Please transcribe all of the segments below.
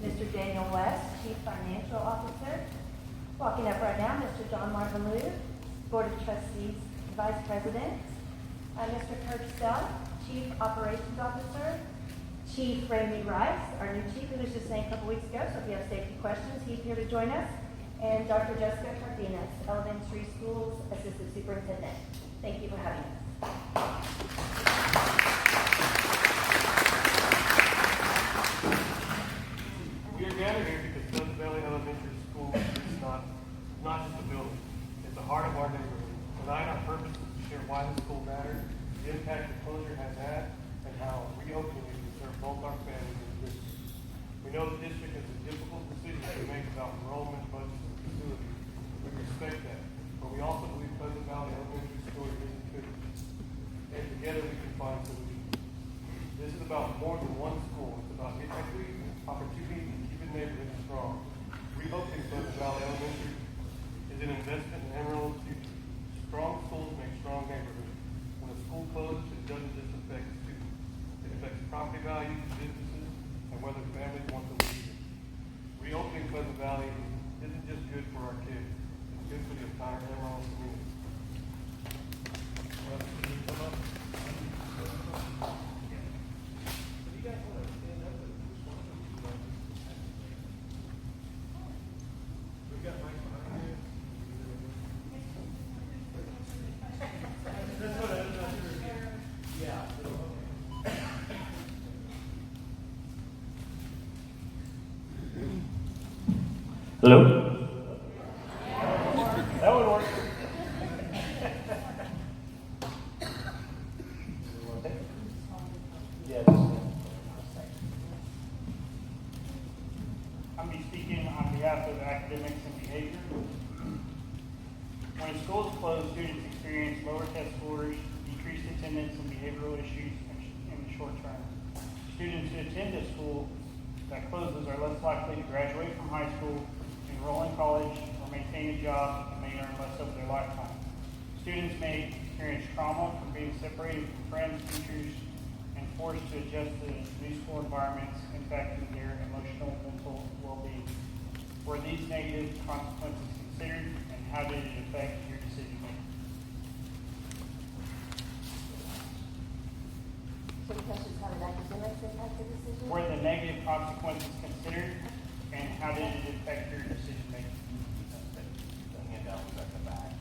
Mr. Daniel West, Chief Financial Officer. Walking up right now, Mr. John Marvelou, Board of Trustees Vice President. Mr. Kirk Stout, Chief Operations Officer. Chief Randy Rice, our new chief, who was just saying a couple weeks ago, so if you have safety questions, he's here to join us. And Dr. Jessica Cardenas, Elementary Schools Assistant Superintendent. Thank you for having us. We are gathered here because Pleasant Valley Elementary School is not just a building. It's the heart of our neighborhood. Tonight, our purpose is to share why the school matters, the impact the closure has had, and how reopening it can serve both our families and districts. We know the district has a difficult decision to make about enrollment, budgets, and facilities. We respect that, but we also believe Pleasant Valley Elementary School isn't finished, and together we can find solutions. This is about more than one school. It's about equity, opportunity, and keeping neighborhoods strong. Reopening Pleasant Valley Elementary is an investment in Amarillo's future. Strong schools make strong neighborhoods. When a school closes, it doesn't just affect students. It affects property values, businesses, and whether families want to live here. Reopening Pleasant Valley isn't just good for our kids. It's good for the entire Amarillo community. Hello? That would work. Yes. I'm be speaking on behalf of academics and behavior. When schools close, students experience lower test scores, decreased attendance, and behavioral issues in the short term. Students who attend a school that closes are less likely to graduate from high school, enroll in college, or maintain a job, and may earn less over their lifetime. Students may experience trauma from being separated from friends, teachers, and forced to adjust to new school environments, impacting their emotional and mental well-being. Were these negative consequences considered, and how did it affect your decision making? So the question is, how did academics impact the decision? Were the negative consequences considered, and how did it affect your decision making? The handout was at the back.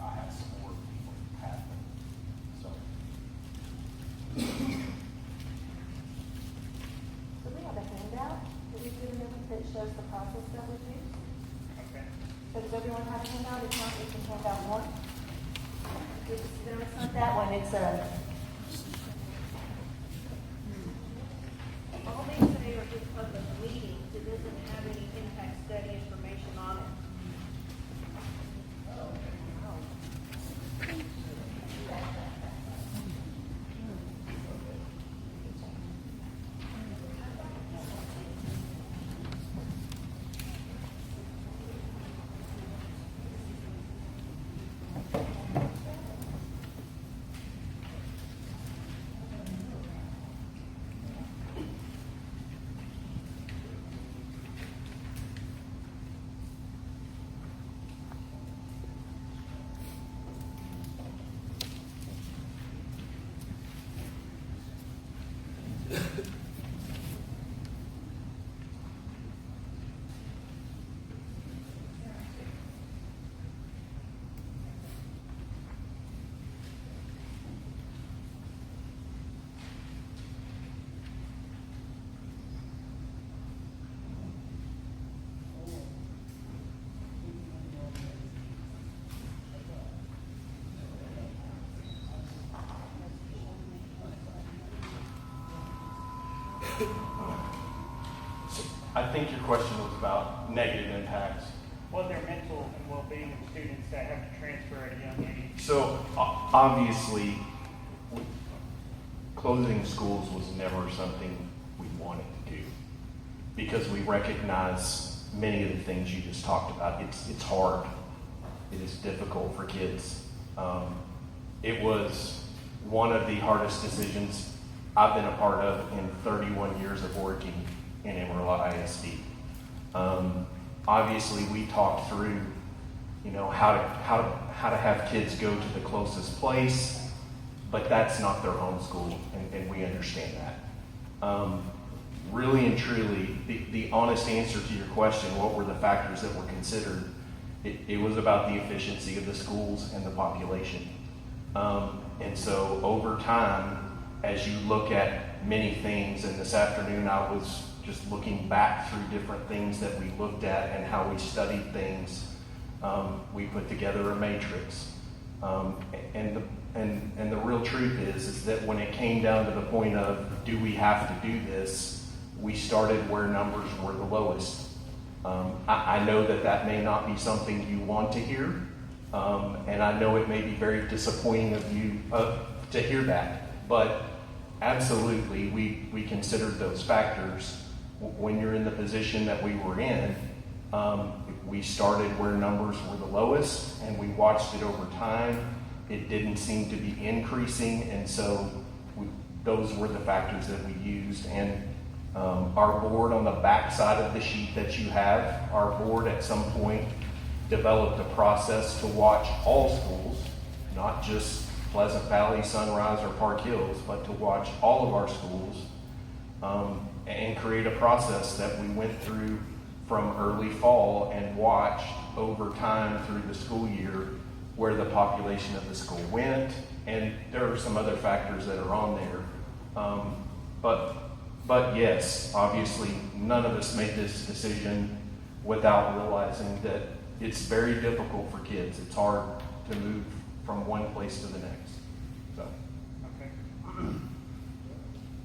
I have some more people have them. So. So we have a handout that we've given them that shows the process that was used. Okay. So does everyone have a handout? If not, we can hand out one. No, it's not that one. It's All they say are just public meetings, it doesn't have any impact study information on it. I think your question was about negative impacts. What their mental and well-being of students that have to transfer at a young age? So obviously, closing schools was never something we wanted to do because we recognize many of the things you just talked about. It's hard. It is difficult for kids. It was one of the hardest decisions I've been a part of in 31 years of working in Amarillo ISD. Obviously, we talked through, how to have kids go to the closest place, but that's not their home school, and we understand that. Really and truly, the honest answer to your question, what were the factors that were considered? It was about the efficiency of the schools and the population. And so over time, as you look at many things, and this afternoon I was just looking back through different things that we looked at and how we studied things, we put together a matrix. And the real truth is that when it came down to the point of, do we have to do this, we started where numbers were the lowest. I know that may not be something you want to hear, and I know it may be very disappointing of you to hear that, but absolutely we considered those factors. When you're in the position that we were in, we started where numbers were the lowest, and we watched it over time. It didn't seem to be increasing, and so those were the factors that we used. And our board, on the back side of the sheet that you have, our board at some point developed a process to watch all schools, not just Pleasant Valley, Sunrise, or Park Hills, but to watch all of our schools, and create a process that we went through from early fall and watched over time through the school year where the population of the school went. And there are some other factors that are on there. But yes, obviously, none of us made this decision without realizing that it's very difficult for kids. It's hard to move from one place to the next. So.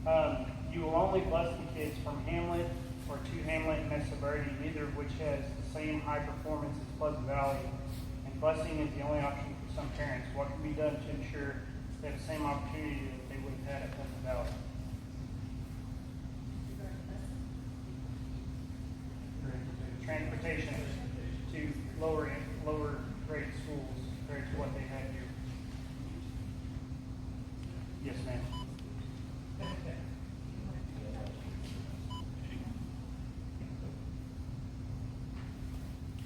Okay. You will only bless the kids from Hamlet or to Hamlet and Mesa Verde, neither of which has the same high performance as Pleasant Valley. And blessing is the only option for some parents. What can be done to ensure they have the same opportunity that they would have had at Pleasant Valley? Transportation to lower grade schools compared to what they had here. Yes, ma'am.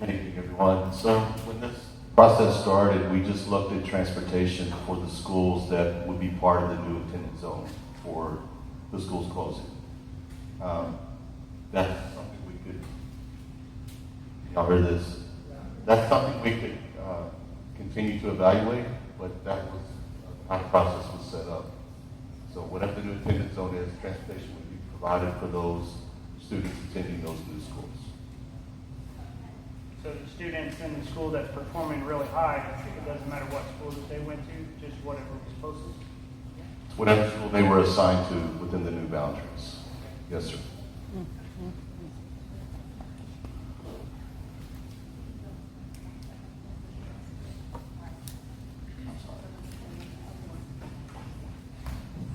Good evening, everyone. So when this process started, we just looked at transportation for the schools that would be part of the new attendance zone for the schools closing. That's something we could, y'all heard this? That's something we could continue to evaluate, but that was how the process was set up. So whatever the new attendance zone is, transportation would be provided for those students attending those new schools. So the students in the school that's performing really high, it doesn't matter what school that they went to, just whatever was closest? Whatever school they were assigned to within the new boundaries. Yes, sir.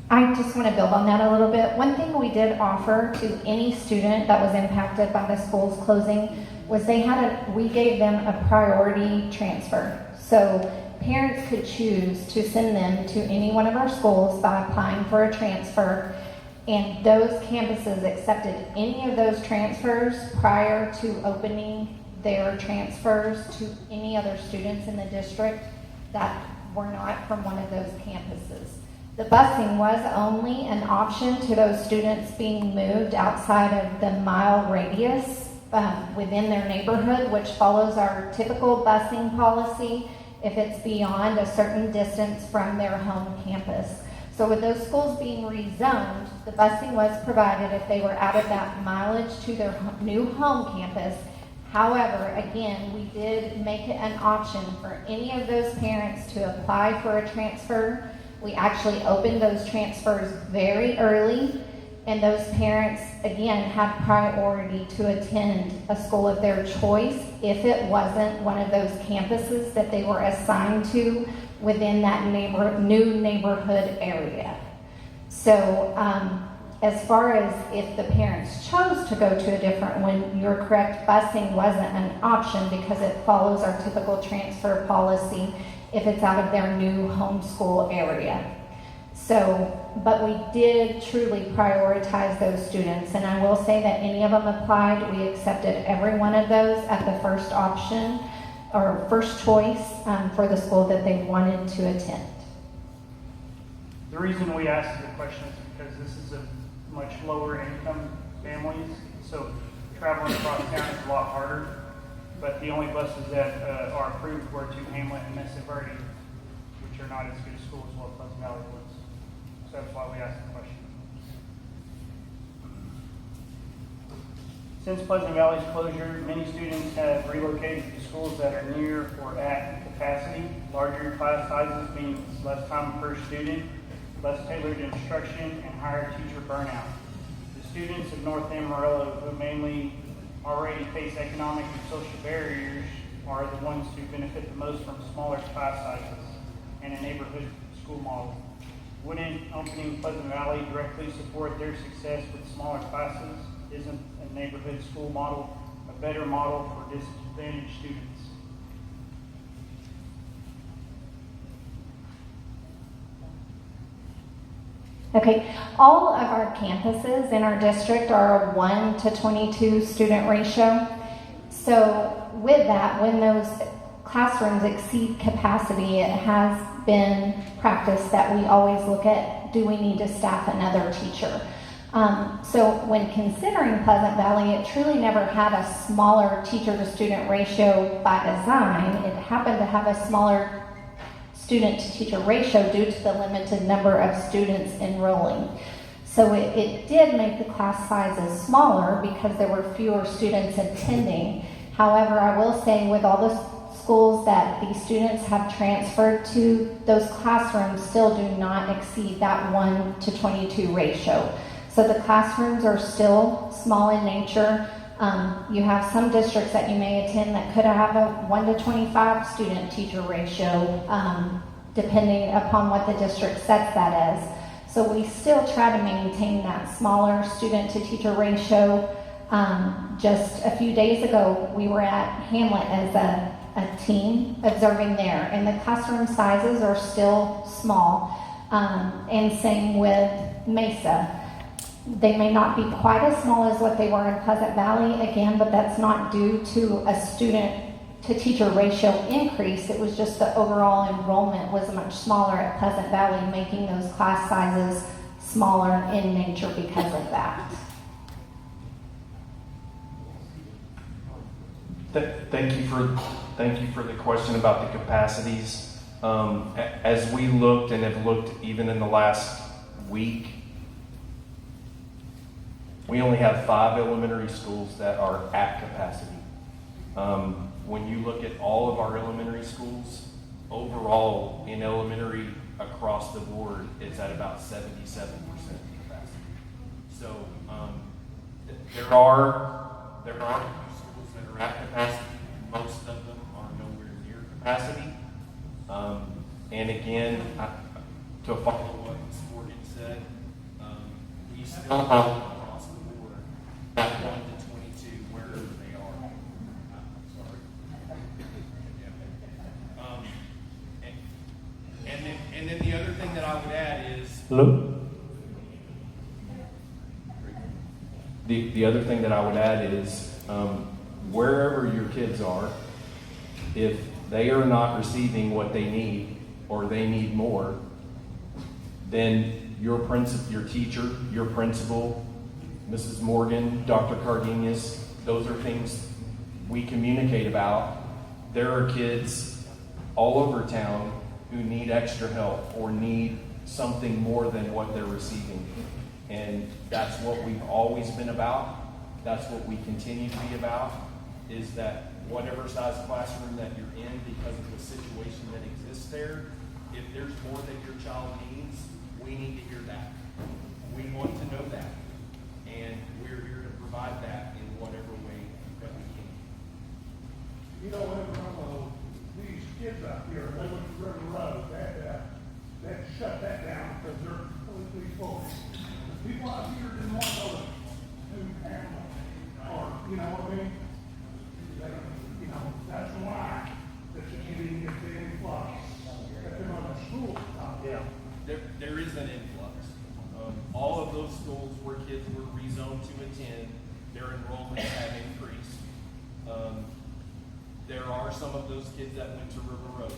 I just want to build on that a little bit. One thing we did offer to any student that was impacted by the schools closing was we gave them a priority transfer. So parents could choose to send them to any one of our schools by applying for a transfer, and those campuses accepted any of those transfers prior to opening their transfers to any other students in the district that were not from one of those campuses. The busing was only an option to those students being moved outside of the mile radius within their neighborhood, which follows our typical busing policy if it's beyond a certain distance from their home campus. So with those schools being rezoned, the busing was provided if they were out of that mileage to their new home campus. However, again, we did make it an option for any of those parents to apply for a transfer. We actually opened those transfers very early, and those parents, again, had priority to attend a school of their choice if it wasn't one of those campuses that they were assigned to within that new neighborhood area. So as far as if the parents chose to go to a different one, you're correct, busing wasn't an option because it follows our typical transfer policy if it's out of their new homeschool area. So but we did truly prioritize those students. And I will say that any of them applied. We accepted every one of those at the first option or first choice for the school that they wanted to attend. The reason we asked the question is because this is a much lower income families, so traveling across town is a lot harder. But the only buses that are approved were to Hamlet and Mesa Verde, which are not as good a schools as what Pleasant Valley was. So that's why we asked the question. Since Pleasant Valley's closure, many students have relocated to schools that are near or at capacity. Larger class sizes means less time per student, less tailored instruction, and higher teacher burnout. The students of North Amarillo, who mainly already face economic and social barriers, are the ones who benefit the most from smaller class sizes and a neighborhood school model. Wouldn't opening Pleasant Valley directly support their success with smaller classes? Isn't a neighborhood school model a better model for disadvantaged students? Okay, all of our campuses in our district are a 1 to 22 student ratio. So with that, when those classrooms exceed capacity, it has been practiced that we always look at, do we need to staff another teacher? So when considering Pleasant Valley, it truly never had a smaller teacher to student ratio by design. It happened to have a smaller student to teacher ratio due to the limited number of students enrolling. So it did make the class sizes smaller because there were fewer students attending. However, I will say with all the schools that these students have transferred to, those classrooms still do not exceed that 1 to 22 ratio. So the classrooms are still small in nature. You have some districts that you may attend that could have a 1 to 25 student teacher ratio, depending upon what the district sets that as. So we still try to maintain that smaller student to teacher ratio. Just a few days ago, we were at Hamlet as a team observing there, and the classroom sizes are still small. And same with Mesa. They may not be quite as small as what they were in Pleasant Valley, again, but that's not due to a student to teacher ratio increase. It was just the overall enrollment was much smaller at Pleasant Valley, making those class sizes smaller in nature because of that. Thank you for the question about the capacities. As we looked and have looked even in the last week, we only have 5 elementary schools that are at capacity. When you look at all of our elementary schools, overall in elementary across the board, it's at about 77% capacity. So there are schools that are at capacity. Most of them are nowhere near capacity. And again, to follow what Ms. Morgan said, we still have across the board that 1 to 22 wherever they are. Sorry. And then the other thing that I would add is Hello? the other thing that I would add is wherever your kids are, if they are not receiving what they need or they need more, then your teacher, your principal, Mrs. Morgan, Dr. Cardenas, those are things we communicate about. There are kids all over town who need extra help or need something more than what they're receiving. And that's what we've always been about. That's what we continue to be about, is that whatever size classroom that you're in, because of the situation that exists there, if there's more that your child needs, we need to hear that. We want to know that. And we're here to provide that in whatever way that we can. You know, these kids out here, they went to River Road, they had to shut that down because they're completely full. The people out here didn't want to go to Hamlet, or, you know what I mean? You know, that's why that you can't even get the influx that they're on the school. Yeah. There is an influx. and their enrollments have increased. There are some of those kids that went to River Road.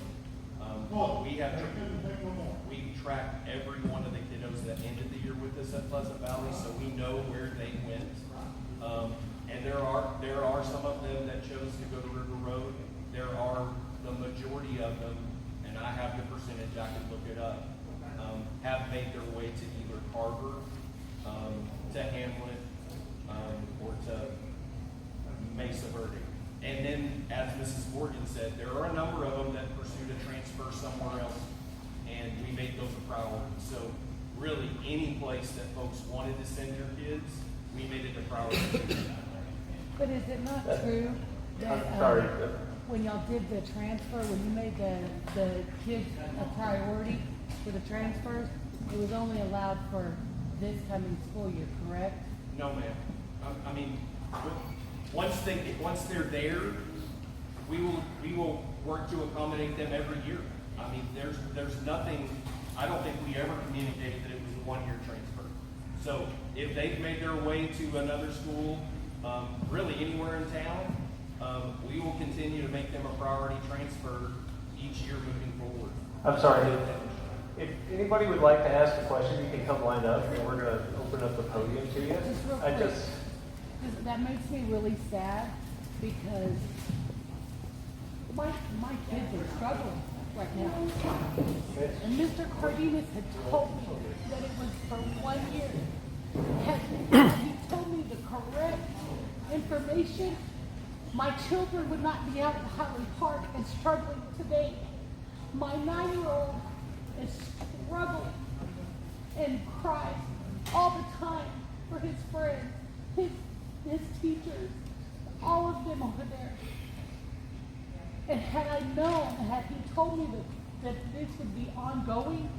We track every one of the kiddos that ended the year with us at Pleasant Valley, so we know where they went. And there are some of them that chose to go to River Road. There are the majority of them, and I have the percentage, I can look it up, have made their way to either Carver, to Hamlet, or to Mesa Verde. And then, as Mrs. Morgan said, there are a number of them that pursued a transfer somewhere else, and we make those a priority. So really, any place that folks wanted to send their kids, we made it a priority. But is it not true that I'm sorry. when y'all did the transfer, when you made the kids a priority for the transfers, it was only allowed for this coming school year, correct? No, ma'am. I mean, once they're there, we will work to accommodate them every year. I mean, there's nothing. I don't think we ever communicated that it was a one-year transfer. So if they've made their way to another school, really anywhere in town, we will continue to make them a priority transfer each year moving forward. I'm sorry. If anybody would like to ask a question, you can come line up, and we're going to open up the podium to you. Just real quick, that makes me really sad because my kids are struggling right now. And Mr. Cardenas had told me that it was for 1 year. Had he told me the correct information, my children would not be out in Highland Park and struggling today. My 9-year-old is struggling and cries all the time for his friends, his teachers, all of them over there. And had I known, had he told me that this would be ongoing,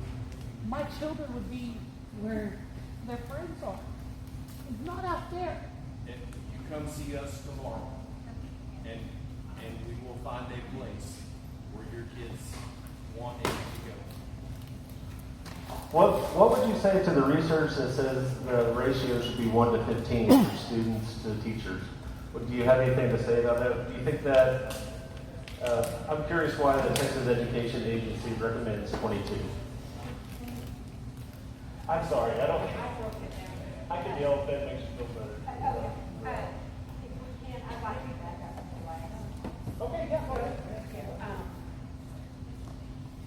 my children would be where their friends are. It's not out there. If you come see us tomorrow, and we will find a place where your kids want it to go. What would you say to the research that says the ratio should be 1 to 15 for students to teachers? Do you have anything to say about that? Do you think that, I'm curious why the Texas Education Agency recommends 22. I'm sorry, I can yell if that makes you feel better. I'd like to back up to the last. Okay, yeah, go ahead.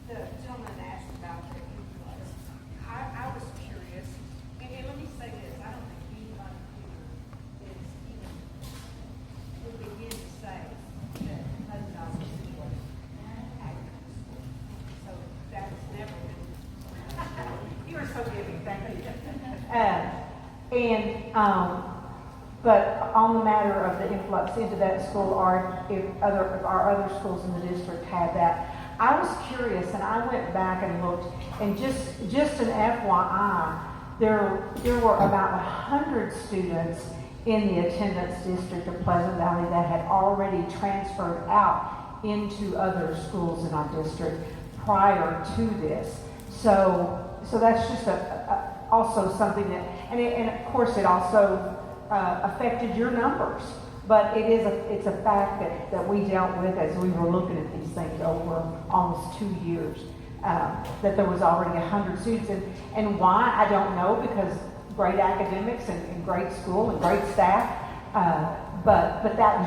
The gentleman asked about the influx. I was curious, and let me say this, I don't think anybody here is even, will begin to say that $100 is what academic school. So that was never been. You are so giving, thank you. But on the matter of the influx into that school, our other schools in the district had that. I was curious, and I went back and looked, and just an FYI, there were about 100 students in the attendance district of Pleasant Valley that had already transferred out into other schools in our district prior to this. So that's just also something that, and of course it also affected your numbers. But it's a fact that we dealt with as we were looking at these things over almost 2 years, that there was already 100 students. And why, I don't know, because great academics and great school and great staff, but that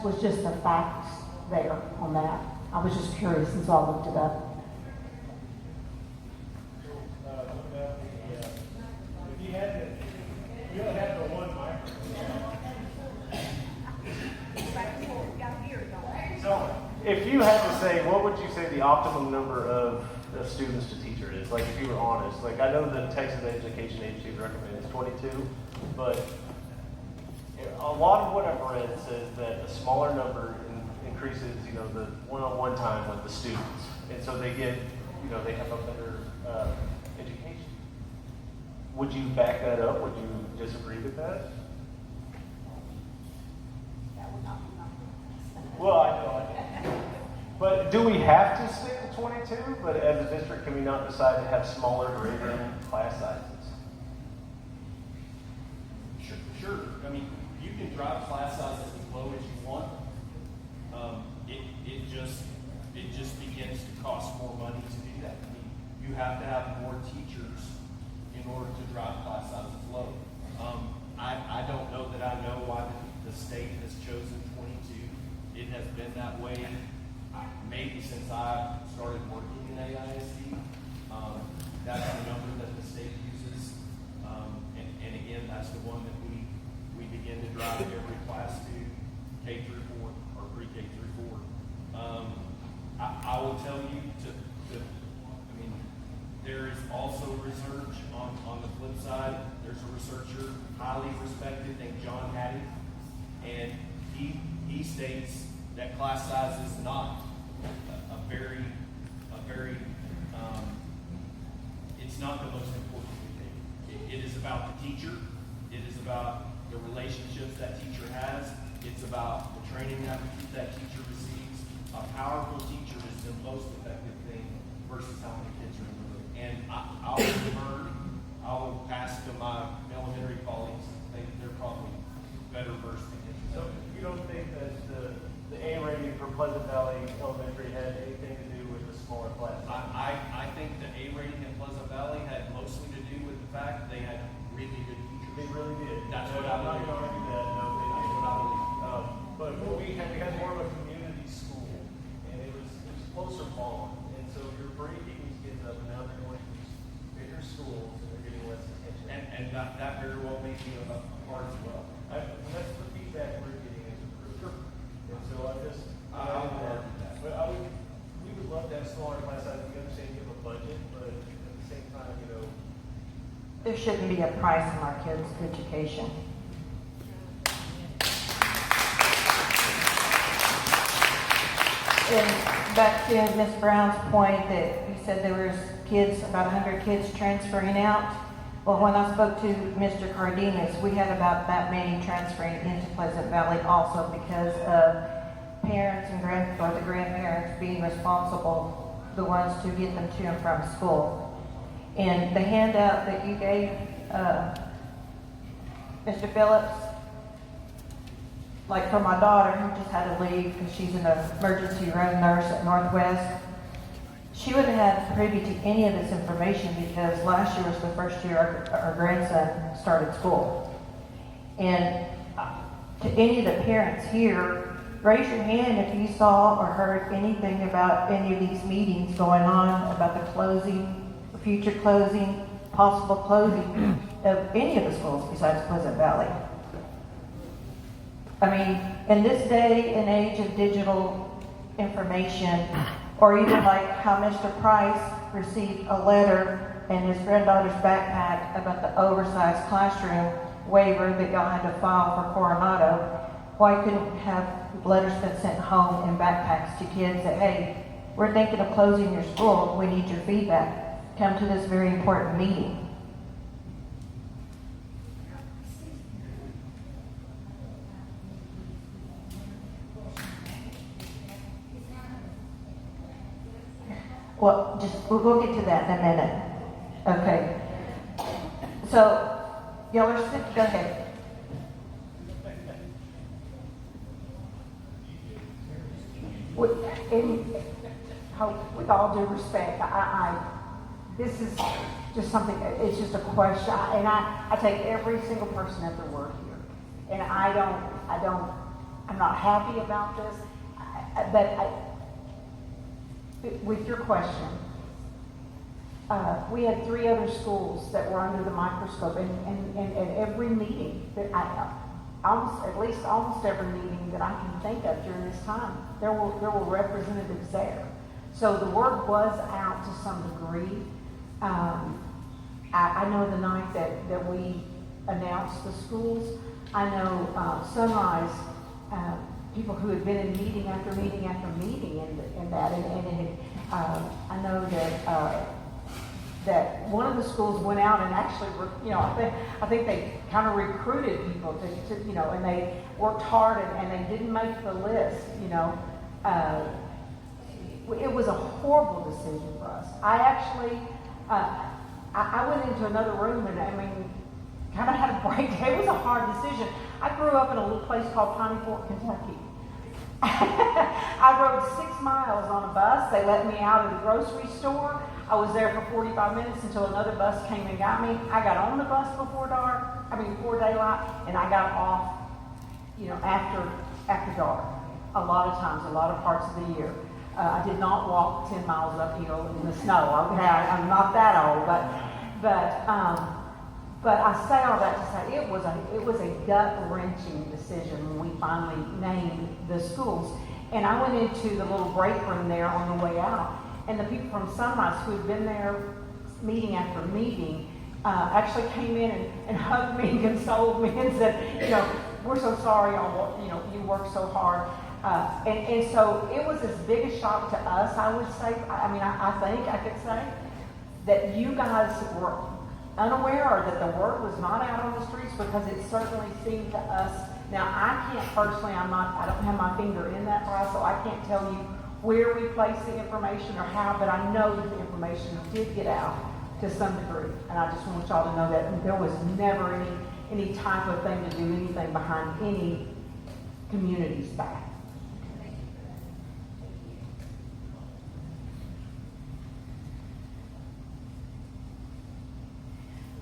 was just the facts there on that. I was just curious, and so I looked it up. You only have the one microphone. So, if you had to say, what would you say the optimum number of students to teacher is? Like, if you were honest. Like, I know the Texas Education Agency recommends 22, but a lot of what I've read says that a smaller number increases, the one-on-one time with the students. And so they get, they have a better education. Would you back that up? Would you disagree with that? Well, I know. But do we have to stick to 22? But as a district, can we not decide to have smaller grade room class sizes? Sure. I mean, you can drive class sizes as low as you want. It just begins to cost more money to do that. I mean, you have to have more teachers in order to drive class sizes low. I don't know that I know why the state has chosen 22. It has been that way maybe since I started working in AISD. That's the number that the state uses. And again, that's the one that we begin to drive every class to K through 4 or pre-K through 4. I will tell you I mean, there is also research on the flip side. There's a researcher highly respected named John Hattie, and he states that class size is not a very it's not the most important thing. It is about the teacher. It is about the relationships that teacher has. It's about the training that teacher receives. A powerful teacher is the most effective thing versus how many kids are in the room. And I will pass to my elementary colleagues. They're probably better versed in it. So you don't think that the A rating for Pleasant Valley Elementary had anything to do with the smaller class? I think the A rating in Pleasant Valley had mostly to do with the fact they had really good teachers. They really did. That's what I I'm not believe. going to argue that. No, they That's did. what I believe. But we had more of a community school, and it was closer bond. And so you're breaking these kids up, and now they're going to these bigger schools, and they're getting less attention. And that very well may be a part as well. That's the feedback we're getting as a group. And so I just, I would argue that. But we would love to have smaller class sizes. We understand you have a budget, but at the same time, There shouldn't be a price on our kids' education. And back to Ms. Brown's point that you said there was kids, about 100 kids transferring out. Well, when I spoke to Mr. Cardenas, we had about that many transferring into Pleasant Valley also because of parents and the grandparents being responsible, the ones to get them to and from school. And the handout that you gave, Mr. Phillips, like for my daughter who just had to leave because she's an emergency room nurse at Northwest, she wouldn't have had privy to any of this information because last year was the first year our grandson started school. And to any of the parents here, raise your hand if you saw or heard anything about any of these meetings going on about the closing, future closing, possible closing of any of the schools besides Pleasant Valley. I mean, in this day and age of digital information, or even like how Mr. Price received a letter in his granddaughter's backpack about the oversized classroom waiver that y'all had to file for Coronado, why couldn't have letters been sent home in backpacks to kids that, hey, we're thinking of closing your school, we need your feedback. Come to this very important meeting. Well, we'll get to that in a minute. Okay. So, y'all are sick, go ahead. With all due respect, this is just something, it's just a question, and I take every single person at their word here. And I'm not happy about this, with your question, we had 3 other schools that were under the microscope, and at every meeting that almost every meeting that I can think of during this time, there were representatives there. So the word was out to some degree. I know the night that we announced the schools, I know Sunrise, people who had been in meeting after meeting after meeting and I know that one of the schools went out and actually, I think they kind of recruited people to and they worked hard and they didn't make the list, It was a horrible decision for us. I actually, I went into another room and kind of had a breakdown. It was a hard decision. grew up in a little place called Piney Fork, Kentucky. I rode 6 miles on a bus. They let me out of the grocery store. I was there for 45 minutes until another bus came and got me. I got on the bus before daylight, and I got off, after dark. A lot of times, a lot of parts of the year. I did not walk 10 miles uphill in the snow. I'm not that old, but I say all that to say it was a gut-wrenching decision when we finally named the schools. And I went into the little break room there on the way out, and the people from Sunrise who had been there meeting after meeting actually came in and hugged me and consoled me and said, we're so sorry on what, you worked so hard. And so it was as big a shock to us, I would say. I think I could say that you guys were unaware or that the word was not out on the streets, because it certainly seemed to us. Now, I can't personally, I don't have my finger in that pie, so I can't tell you where we placed the information or how, but I know that the information did get out to some degree. And I just want y'all to know that there was never any type of thing to do anything behind any community's back.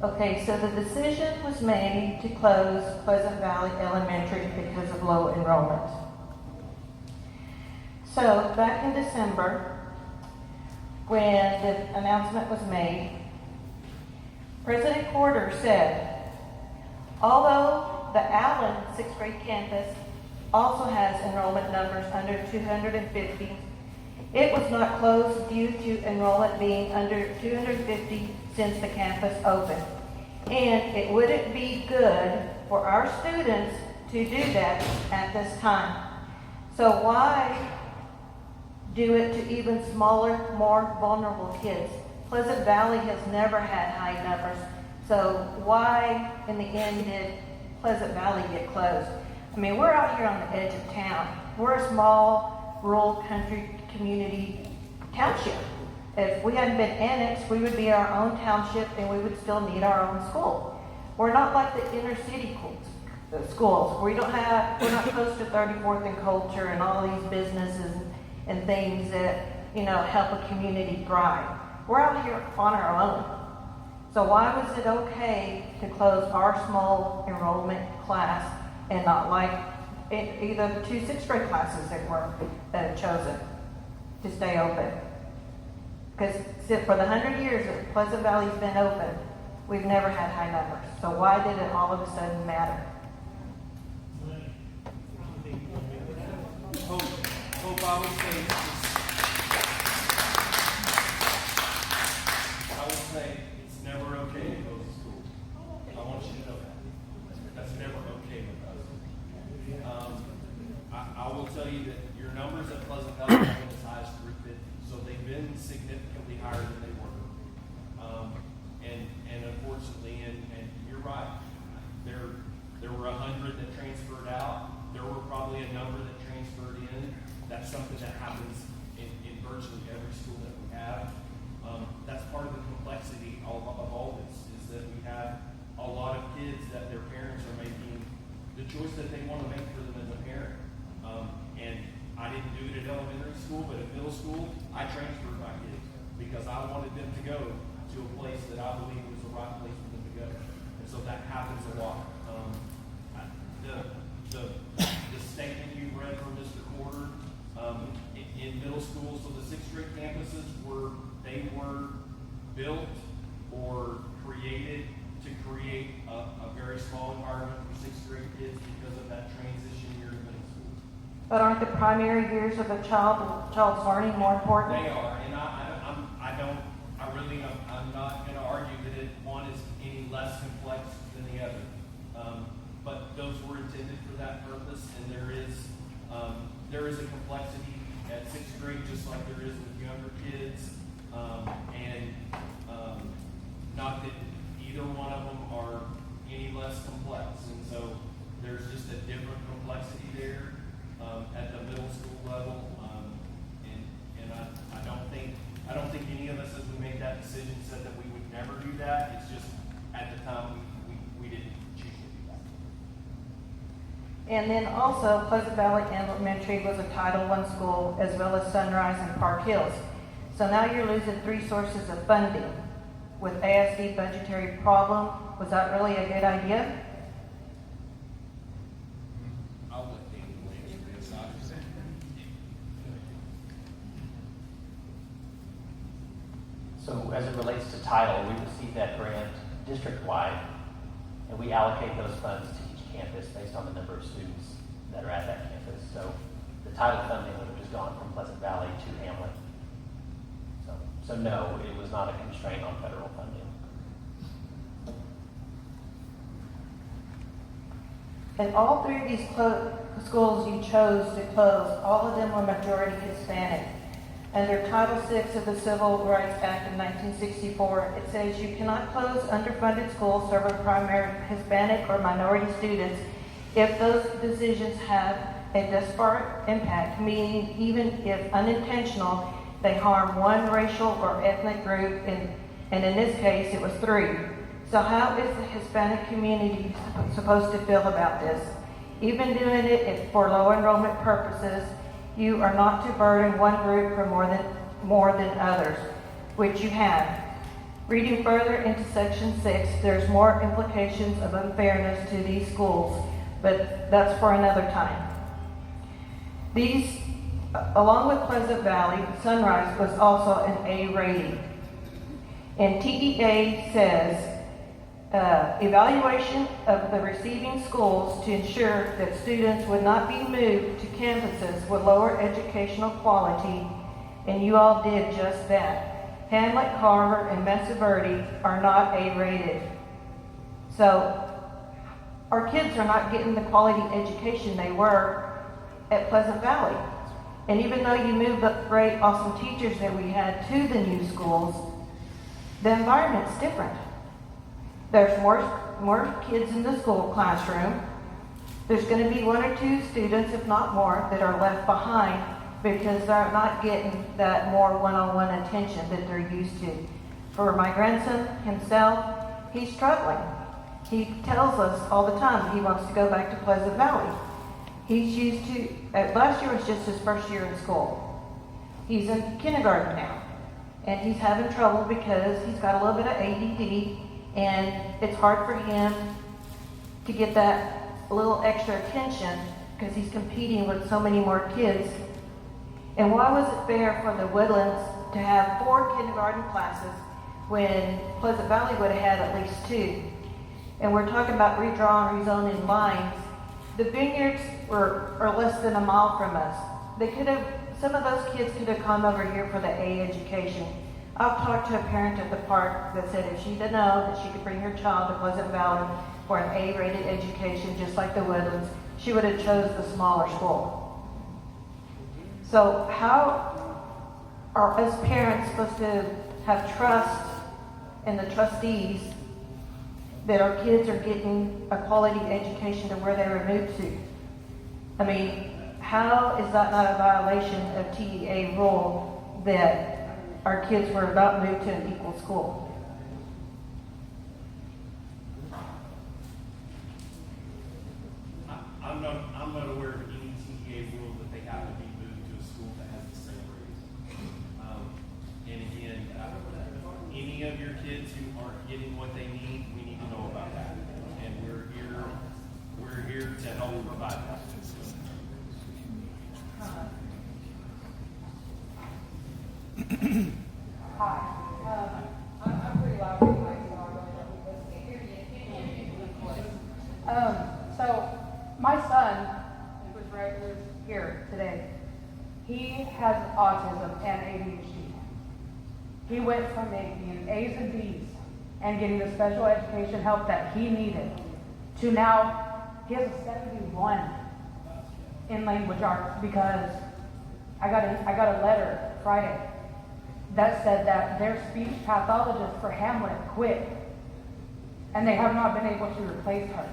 Okay, so the decision was made to close Pleasant Valley Elementary because of low enrollment. So back in December, when the announcement was made, President Corder said, although the Allen 6th grade campus also has enrollment numbers under 250, it was not closed due to enrollment being under 250 since the campus opened. And it wouldn't be good for our students to do that at this time. So why do it to even smaller, more vulnerable kids? Pleasant Valley has never had high numbers. So why, in the end, did Pleasant Valley get closed? I mean, we're out here on the edge of town. We're a small, rural country community township. If we hadn't been annexed, we would be our own township and we would still need our own school. We're not like the inner city schools. We're not close to 34th and Culture and all these businesses and things that, help a community thrive. We're out here on our own. So why was it okay to close our small enrollment class and not like either the 2 6th grade classes that have chosen to stay open? Because for the 100 years that Pleasant Valley's been open, we've never had high numbers. So why did it all of a sudden matter? Hope I would say it's never okay to go to school. I want you to know that. That's never okay with us. I will tell you that your numbers at Pleasant Valley have been as high as 350, so they've been significantly higher than they were. And unfortunately, and you're right, there were 100 that transferred out. There were probably a number that transferred in. That's something that happens in virtually every school that we have. That's part of the complexity of all this, is that we have a lot of kids that their parents are making the choice that they want to make for them as a parent. And I didn't do it at elementary school, but at middle school, I transferred my kids because I wanted them to go to a place that I believe was the right place for them to go. And so that happens a lot. The statement you read from Mr. Corder, in middle school, so the 6th grade campuses were built or created to create a very small environment for 6th grade kids because of that transition year to middle school. But aren't the primary years of a child's learning more important? They are, and I'm not going to argue that one is any less complex than the other. But those were intended for that purpose, and there is a complexity at 6th grade, just like there is with younger kids, and not that either one of them are any less complex, and so there's just a different complexity there at the middle school level, and I don't think any of us, as we made that decision, said that we would never do that. It's just at the time we didn't choose to do that. And then also Pleasant Valley Elementary was a Title I school, as well as Sunrise and Park Hills. So now you're losing 3 sources of funding. With AISD budgetary problem, was that really a good idea? I'll let Daniel answer this. So as it relates to title, we receive that grant district-wide, and we allocate those funds to each campus based on the number of students that are at that campus. So the title funding would have just gone from Pleasant Valley to Hamlet. So no, it was not a constraint on federal funding. And all 3 of these schools you chose to close, all of them were majority Hispanic. Under Title VI of the Civil Rights Act of 1964, it says you cannot close underfunded schools serving primary Hispanic or minority students if those decisions have a disparate impact, meaning even if unintentional, they harm one racial or ethnic group, and in this case, it was 3. So how is the Hispanic community supposed to feel about this? Even doing it for low enrollment purposes, you are not to burden one group for more than others, which you have. Reading further into Section 6, there's more implications of unfairness to these schools, but that's for another time. These, along with Pleasant Valley, Sunrise was also an A rating. And TEA says, evaluation of the receiving schools to ensure that students would not be moved to campuses with lower educational quality, and you all did just that. Hamlet, Carver, and Mesa Verde are not A-rated. So our kids are not getting the quality education they were at Pleasant Valley. And even though you moved the great, awesome teachers that we had to the new schools, the environment's different. There's more kids in the school classroom. There's going to be 1 or 2 students, if not more, that are left behind because they're not getting that more one-on-one attention that they're used to. For my grandson himself, he's struggling. He tells us all the time he wants to go back to Pleasant Valley. He's used to, last year was just his first year in school. He's in kindergarten now, and he's having trouble because he's got a little bit of ADD, and it's hard for him to get that little extra attention because he's competing with so many more kids. And why was it fair for the Woodlands to have 4 kindergarten classes when Pleasant Valley would have had at least 2? And we're talking about redrawing, rezoning lines. The Vineyards are less than a mile from us. Some of those kids could have come over here for the A education. I've talked to a parent at the park that said if she'd have known that she could bring her child to Pleasant Valley for an A-rated education, just like the Woodlands, she would have chose the smaller school. So how are us parents supposed to have trust in the trustees that our kids are getting a quality education to where they were moved to? I mean, how is that not a violation of TEA rule that our kids were not moved to an equal school? I'm not aware of any TEA rule that they have to be moved to a school that has the same rating. And again, any of your kids who aren't getting what they need, we need to know about that. And we're here to help provide that. Hi. I'm pretty loud anyway, so I really don't need this to hear you. So my son, who's here today, he has autism and ADHD. He went from making A's and B's and getting the special education help that he needed to now he has a 71 in language arts because I got a letter Friday that said that their speech pathologist for Hamlet quit, and they have not been able to replace her.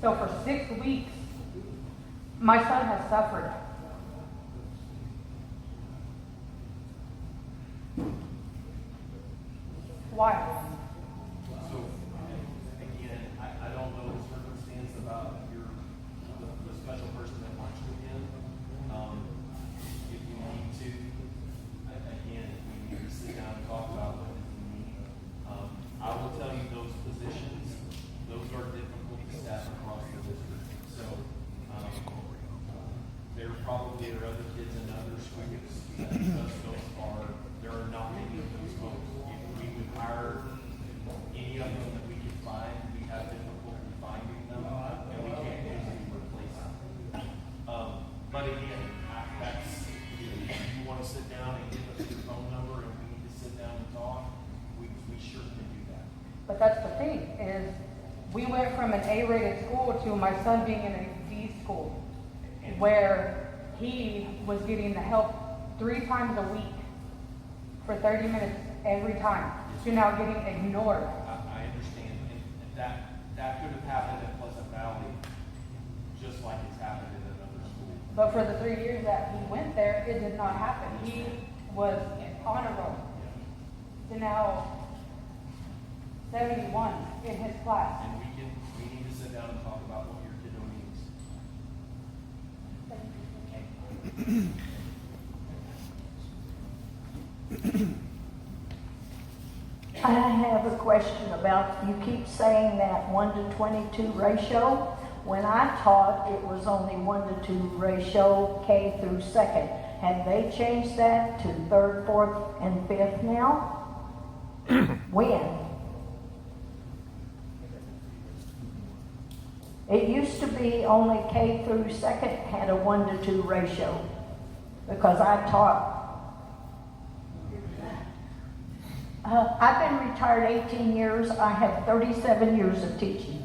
So for 6 weeks, my son has suffered. Why? So, again, I don't know the circumstance about the We went from an A-rated school to my son being in a B school, where he was getting the help 3 times a week for 30 minutes every time, to now getting ignored. I understand, and that could have happened at Pleasant Valley, just like it's happened in another school. But for the 3 years that he went there, it did not happen. He was on a roll to now 71 in his class. And we need to sit down and talk about what your kiddo needs. I have a question about, you keep saying that 1 to 22 ratio. When I taught, it was only 1 to 2 ratio, K through second. Have they changed that to 3rd, 4th, and 5th now? When? It used to be only K through second had a 1 to 2 ratio, because I taught. I've been retired 18 years. I have 37 years of teaching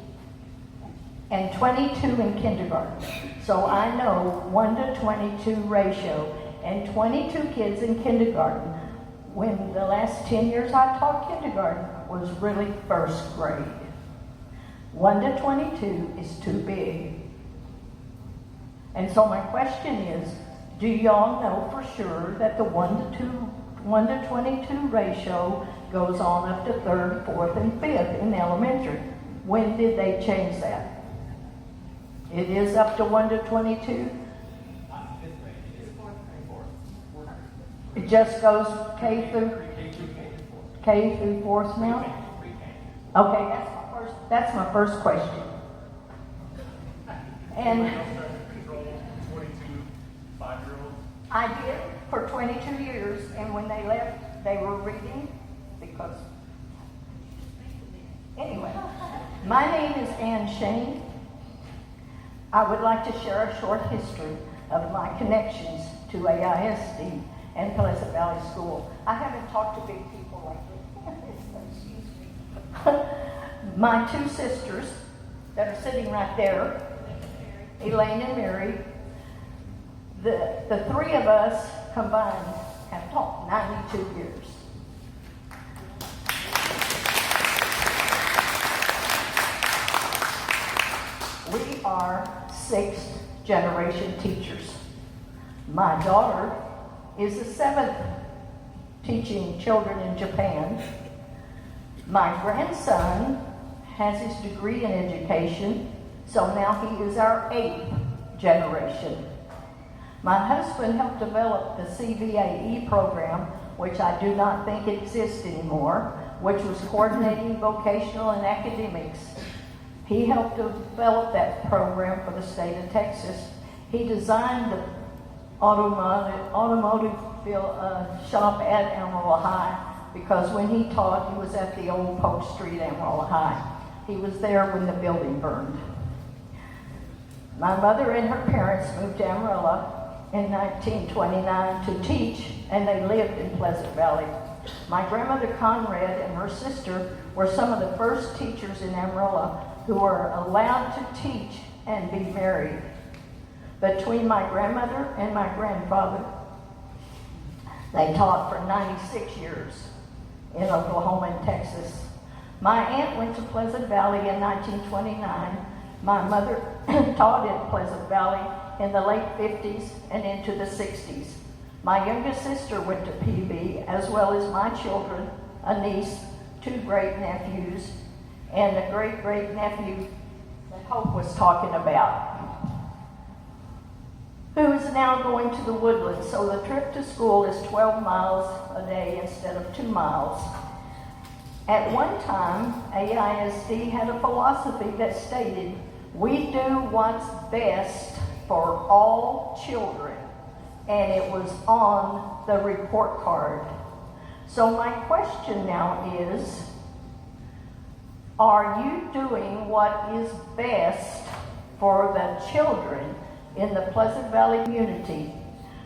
and 22 in kindergarten. So I know 1 to 22 ratio and 22 kids in kindergarten, when the last 10 years I taught kindergarten was really 1st grade. 1 to 22 is too big. And so my question is, do y'all know for sure that the 1 to 22 ratio goes on up to 3rd, 4th, and 5th in elementary? When did they change that? It is up to 1 to 22? It just goes K through 4th now? Okay, that's my first question. And 22 5-year-olds. I did for 22 years, and when they left, they were reading because. Anyway, my name is Ann Shane. I would like to share a short history of my connections to AISD and Pleasant Valley School. I haven't talked to big people like this. Excuse me. My 2 sisters that are sitting right there, Elaine and Mary, the 3 of us combined have taught 92 years. We are 6th generation teachers. My daughter is the 7th teaching children in Japan. My grandson has his degree in education, so now he is our 8th generation. My husband helped develop the CVAE program, which I do not think exists anymore, which was coordinating vocational and academics. He helped develop that program for the state of Texas. He designed the automotive shop at Amarillo High, because when he taught, he was at the old Polk Street Amarillo High. He was there when the building burned. My mother and her parents moved to Amarillo in 1929 to teach, and they lived in Pleasant Valley. My grandmother Conrad and her sister were some of the first teachers in Amarillo who were allowed to teach and be married. Between my grandmother and my grandfather, they taught for 96 years in Oklahoma and Texas. My aunt went to Pleasant Valley in 1929. My mother taught in Pleasant Valley in the late 50s and into the 60s. My youngest sister went to PV, as well as my children, a niece, 2 great-nephews, and a great-great-nephew that Hope was talking about, who is now going to the Woodlands. So the trip to school is 12 miles a day instead of 2 miles. At one time, AISD had a philosophy that stated, we do what's best for all children, and it was on the report card. So my question now is, are you doing what is best for the children in the Pleasant Valley community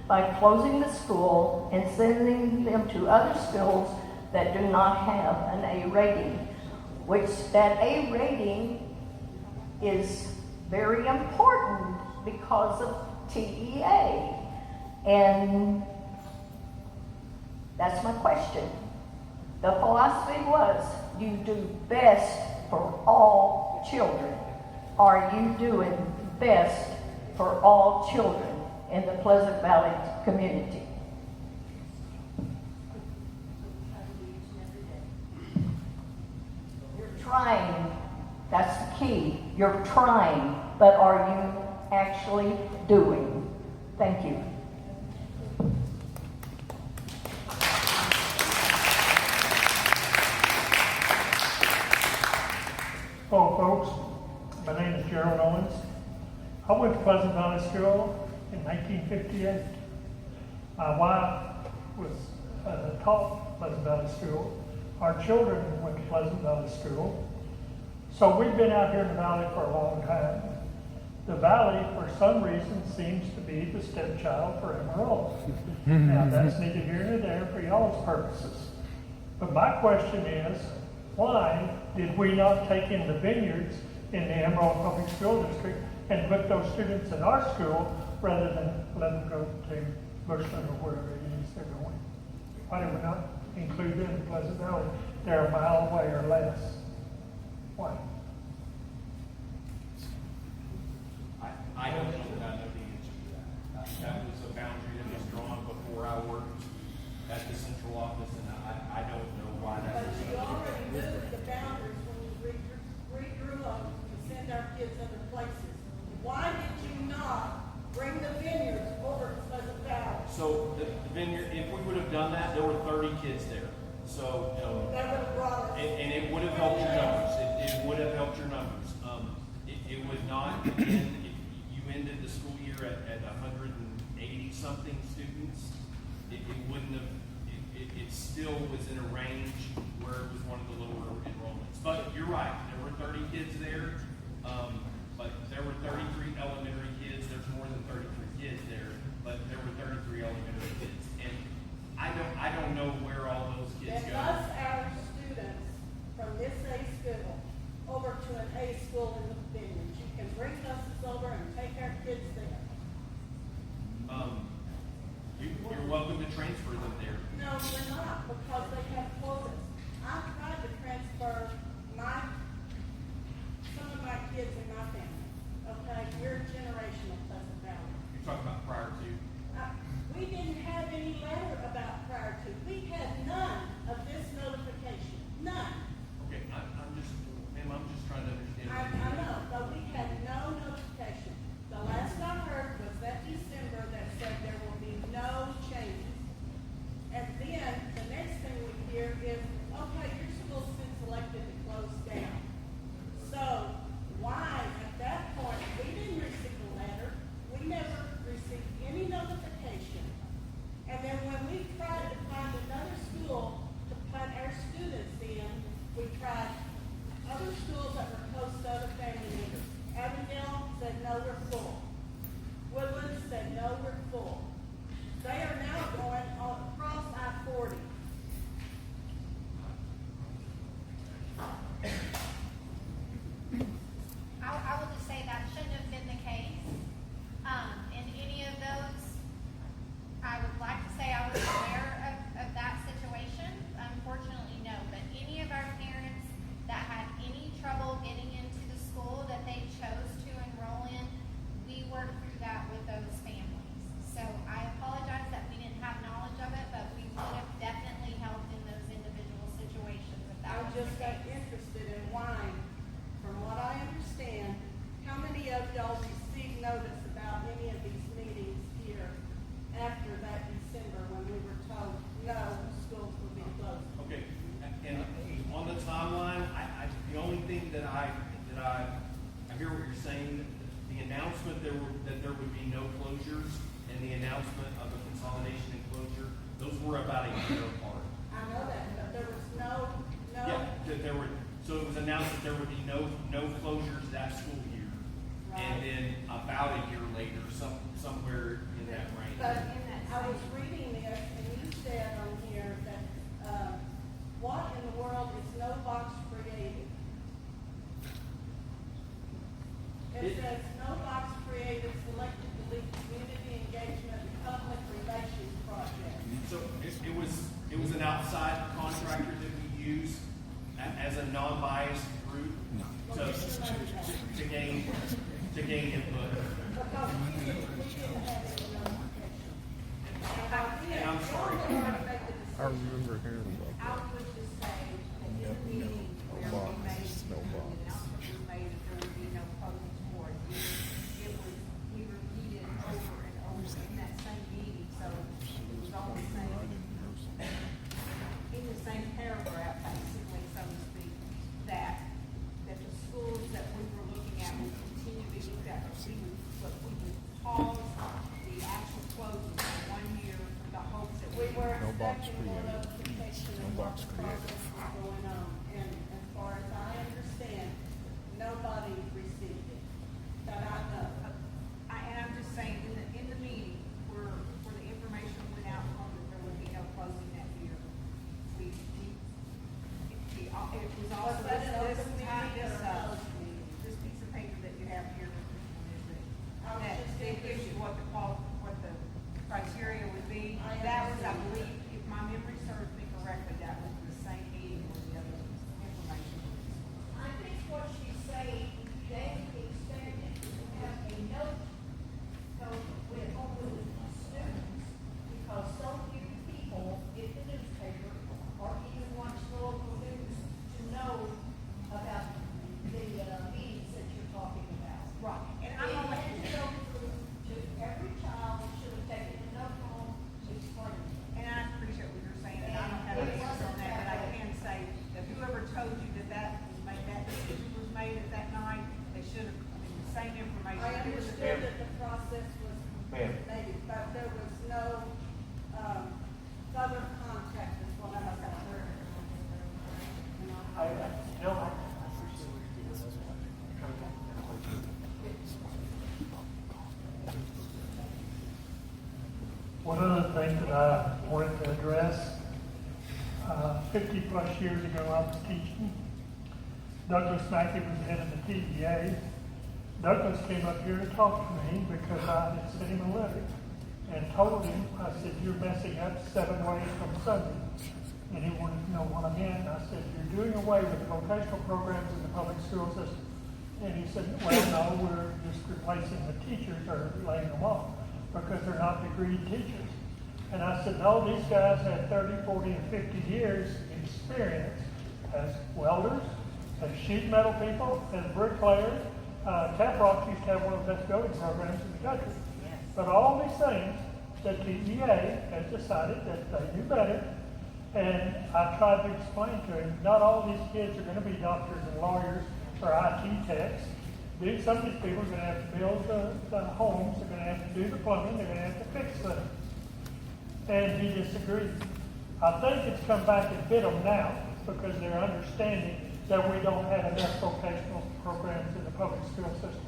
by closing the school and sending them to other schools that do not have an A rating, which that A rating is very important because of TEA. And that's my question. The philosophy was, you do best for all children. Are you doing best for all children in the Pleasant Valley community? You're trying. That's the key. You're trying, but are you actually doing? Thank you. Hello, folks. My name is Gerald Owens. I went to Pleasant Valley School in 1958. My wife was taught Pleasant Valley School. Our children went to Pleasant Valley School. So we've been out here in the valley for a long time. The valley, for some reason, seems to be the stepchild for Amarillo. Now, that's neither here nor there for y'all's purposes. But my question is, why did we not take in the vineyards in the Amarillo Public School District and put those students in our school rather than let them go to Bushland or wherever it is they're going? Why did we not include them in Pleasant Valley? They're a mile away or less. Why? I don't know that I know the answer to that. That was a boundary that was drawn before I worked at the central office, and I don't know why that But was. you already moved the boundaries when you redrew them to send our kids other places. Why did you not bring the vineyards over to Pleasant Valley? So the vineyard, if we would have done that, there were 30 kids there. So, That would have brought us. and it would have helped your numbers. It would have helped your numbers. It would not, again, if you ended the school year at 180 something students, it wouldn't have, it still was in a range where it was one of the lower enrollments. But you're right, there were 30 kids there, but there were 33 elementary kids. There's more than 33 kids there, but there were 33 elementary kids. And I don't know where all those kids And go. bus our students from this A school over to an A school in the vineyards. You can bring buses over and take our kids there. You're welcome to transfer them there. No, we're not, because they have quotas. I tried to transfer some of my kids in my family. Okay, we're a generation of Pleasant Valley. You're talking about prior to. We didn't have any letter about prior to. We had none of this notification. None. Okay, I'm just trying to understand. I know, but we had no notification. The last I heard was that December that said there will be no changes. And then the next thing we hear is, okay, your school's been selected to close down. So why at that point, we didn't receive a letter. We never received any notification. And then when we tried to find another school to put our students in, we tried other schools that were close to other family members. Avondale said, no, we're full. Woodland said, no, we're full. They are now going across I-40. I will just say that shouldn't have been the case. In any of those, I would like to say I was aware of that situation. Unfortunately, no. But any of our parents that had any trouble getting into the school that they chose to enroll in, we worked through that with those families. So I apologize that we didn't have knowledge of it, but we would have definitely helped in those individual situations if that I was just the got case. interested in why, from what I understand, how many of y'all received notice about any of these meetings here after that December when we were told, no, schools will be closed? Okay, and on the timeline, the only thing that I hear what you're saying, the announcement that there would be no closures and the announcement of a consolidation and closure, those were about a year apart. I know that, but there was no. Yeah, that there were, so it was announced that there would be no closures that school year. And then about a year later, somewhere in that range. But I was reading this, and you said on here that, what in the world is no box created? expecting more notification of what the process is going on. And as far as I understand, nobody received it that I know. And I'm just saying, in the meeting, where the information went out on that there would be no closing that year, it was also Was that an open meeting or a closed meeting? this piece of paper that you have here, I was that just it thinking- gives you what the criteria would be. I That was, I understand. believe, if my memory serves me correctly, that was the same meeting where the other information was. I think what she's saying, they expected to have a note go with over the students, because so few people get the newspaper or even watch the local news to know about the meetings that you're talking about. Right. And It I'm had to go through to every child, should have taken a note home to explain it. And I appreciate what you're saying, and I don't have an answer on that, but I can say that whoever told you that decision was made at that night, they should have, the same information. I understood that the process was Ma'am. completed, but there was no, further contact is what I was heard. One other thing that I wanted to address, 50 plus years ago, I was teaching. Douglas Mackey was the head of the TDA. Douglas came up here to talk to me because I had sent him a letter and told him, I said, you're messing up 7 ways from Sunday. And he wanted to know what I meant. I said, you're doing away with the vocational programs in the public school system. And he said, well, no, we're just replacing the teachers or laying them off because they're not degreed teachers. And I said, no, these guys had 30, 40, and 50 years experience as welders, as sheet metal people, as bricklayers. Caprock used to have one of the best building programs in the country. But all these things, the TEA has decided that they knew better. And I tried to explain to him, not all these kids are going to be doctors and lawyers or IT techs. Some of these people are going to have to build the homes, they're going to have to do the plumbing, they're going to have to fix things. And he disagreed. I think it's come back and bit them now because they're understanding that we don't have enough vocational programs in the public school system.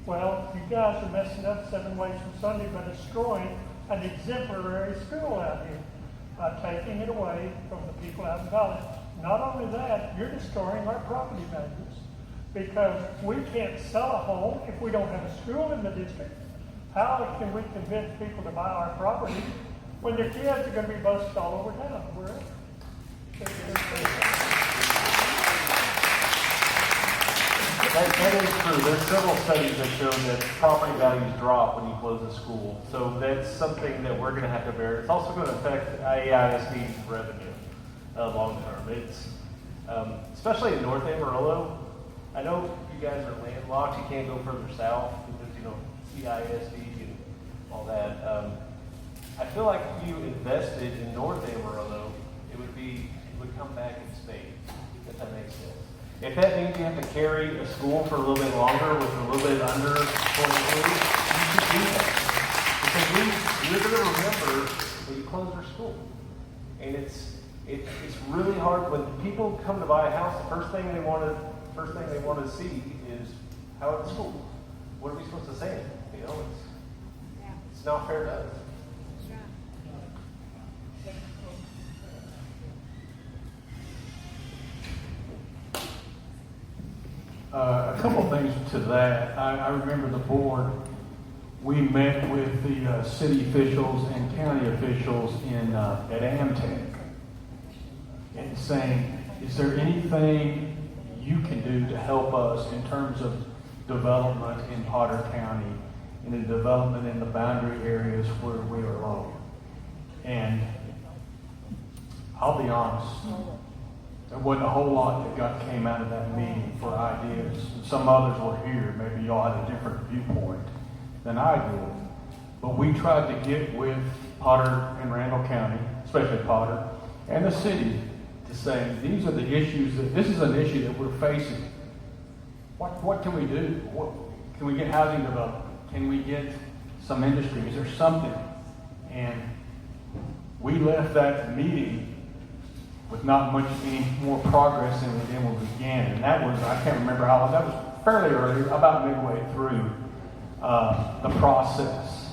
Well, you guys are messing up 7 ways from Sunday by destroying an exemplary school out here by taking it away from the people out in college. Not only that, you're destroying our property values because we can't sell a home if we don't have a school in the district. How can we convince people to buy our property when their kids are going to be bused all over town? That is true. There's several studies that show that property values drop when you close a school. So that's something that we're going to have to bear. It's also going to affect AISD's revenue long term. It's especially in North Amarillo. I know you guys are landlocked. You can't go further south because AISD and all that. I feel like if you invested in North Amarillo, it would come back in spades. If that makes sense. If that means you have to carry a school for a little bit longer with a little bit under 22, you should do that. Because you're going to remember that you closed your school. And it's really hard when people come to buy a house, the first thing they want to see is how it's school. What are we supposed to say? It's not fair to us. A couple things to that. I remember the board, we met with the city officials and county officials at Amtech and saying, is there anything you can do to help us in terms of development in Potter County and the development in the boundary areas where we are low? And I'll be honest, there wasn't a whole lot that came out of that meeting for ideas. Some others were here. Maybe y'all had a different viewpoint than I did. But we tried to get with Potter and Randall County, especially Potter, and the city to say, these are the issues this is an issue that we're facing. What can we do? Can we get housing development? Can we get some industry? Is there something? And We left that meeting with not much any more progress than we began. And that was, I can't remember how long, that was fairly early, about midway through the process.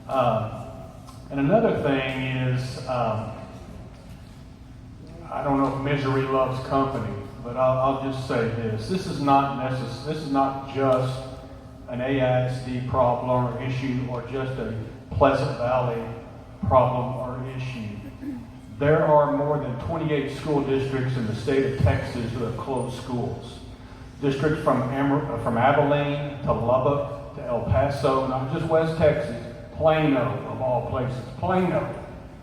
And another thing is, I don't know if misery loves company, but I'll just say this. This is not just an AISD problem or issue or just a Pleasant Valley problem or issue. There are more than 28 school districts in the state of Texas who have closed schools. Districts from Abilene to Lubbock to El Paso, not just West Texas, Plano of all places. Plano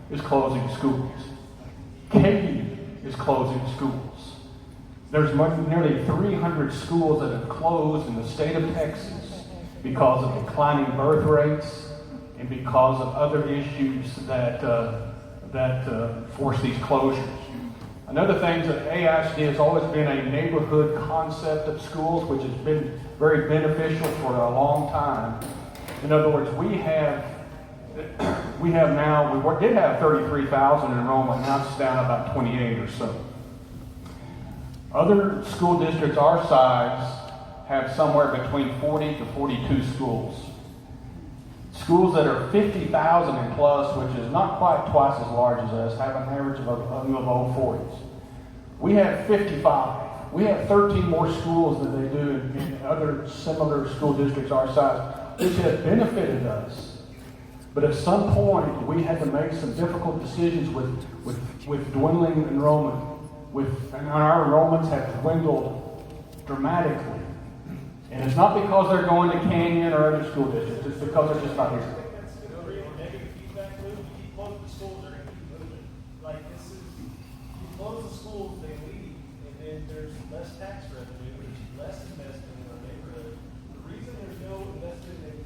is closing schools. Katy is closing schools. There's nearly 300 schools that have closed in the state of Texas because of declining birth rates and because of other issues that force these closures. Another thing is that AISD has always been a neighborhood concept of schools, which has been very beneficial for a long time. In other words, we did have 33,000 enrollment, now it's down about 28 or so. Other school districts our size have somewhere between 40 to 42 schools. Schools that are 50,000 and plus, which is not quite twice as large as us, have an average of low 40s. We have 55. We have 13 more schools than they do in other similar school districts our size, which has benefited us. But at some point, we had to make some difficult decisions with dwindling enrollment. And our enrollments have dwindled dramatically. And it's not because they're going to Canyon or other school districts. It's because they're just not here. Negative feedback loop. You keep closing the schools, they're going to keep moving. Like this is, you close the schools, they leave, and then there's less tax revenue, there's less investment in our neighborhood. The reason there's no investment in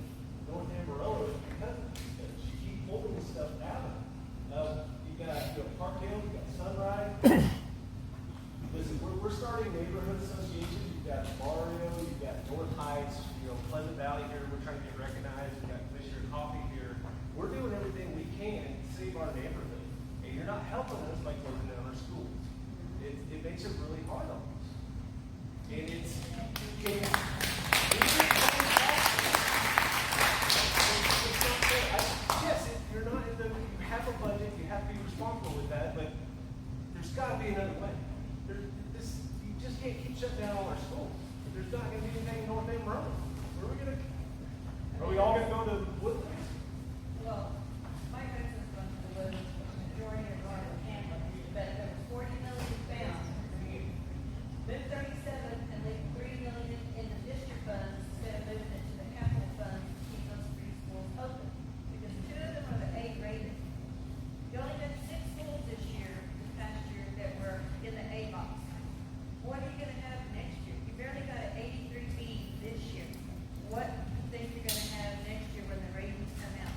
North Amarillo is because you keep pulling this stuff out. You got Park Hill, you got Sunrise. Listen, we're starting neighborhood associations. You've got Barrio, you've got North Heights, Pleasant Valley here. We're trying to get recognized. We've got Commissioner Coffee here. We're doing everything we can to save our neighborhood. And you're not helping us by closing down our schools. It makes it really hard on us. And yes, you're not in the, you have a budget, you have to be responsible with that, but there's got to be another way. You just can't keep shutting down all our schools. There's not going to be anything in North Amarillo. Where are we going to? Are we all going to go to Woodlands? Well, my residents went to the Woodlands, the majority of our campus, but there was 40 million found. Move 37 and leave 3 million in the district funds instead of moving it to the capital funds to keep those 3 schools open. Because 2 of them are the 8 rated. You only got 6 schools this past year that were in the A box. What are you going to have next year? You barely got an 83B this year. What do you think you're going to have next year when the ratings come out?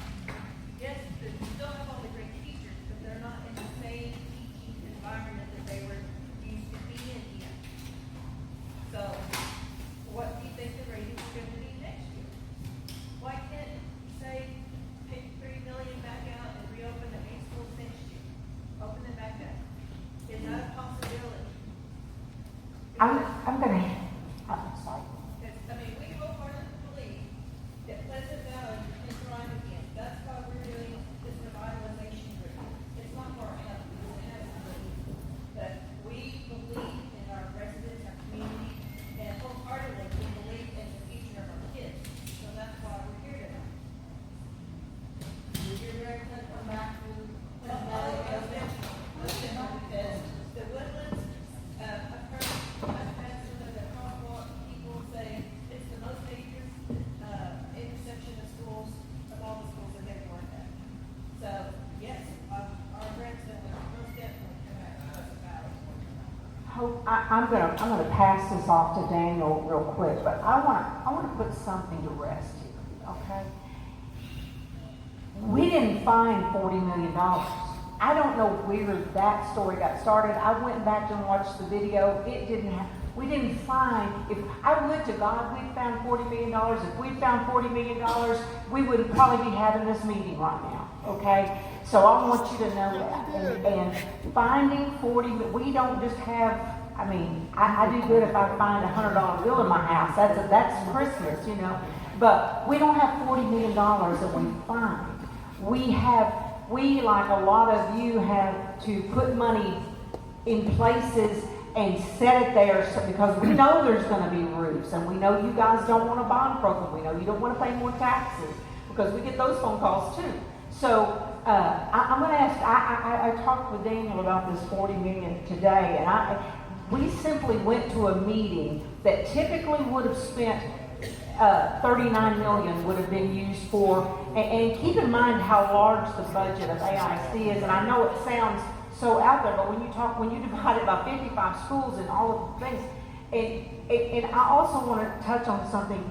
Yes, you still have all the great teachers, but they're not in the same teaching environment that they were used to being in. So, what do you think the ratings are going to be next year? Why can't you say, take 3 million back out and reopen the 8 schools next year? Open them back up. Is that a possibility? I'm sorry. I mean, we wholeheartedly believe that Pleasant Valley can thrive again. That's why we're doing this revitalization group. It's not for our health, it has to be. But we believe in our residents, our community, and wholeheartedly we believe in the future of our kids. So that's why we're here tonight. You're ready to come back to Pleasant Valley Elementary. Because the Woodlands, I've had some of the crosswalk people say it's the most dangerous intersection of schools, of all the schools that they've worked at. So, yes, our grandson will most definitely come back to Pleasant Valley. I'm gonna pass this off to Daniel real quick, but I wanna put something to rest here, okay? We didn't find $40 million. I don't know where that story got started. I went back and watched the video. We didn't find, if I would to God we'd found $40 million. If we'd found $40 million, we wouldn't probably be having this meeting right now. okay? So I want you to know that. And finding 40, we don't just have, I mean, I do good if I find a $100 bill in my house. That's Christmas, you know. But we don't have $40 million that we find. We, like a lot of you, have to put money in places and set it there because we know there's going to be roofs, and we know you guys don't want a bond program. We know you don't want to pay more taxes because we get those phone calls too. So I'm going to ask. I talked with Daniel about this $40 million today, and we simply went to a meeting that typically would have spent $39 million would have been used for, and keep in mind how large the budget of AISD is, and I know it sounds so out there, but when you divide it by 55 schools and all of the things, and I also want to touch on something.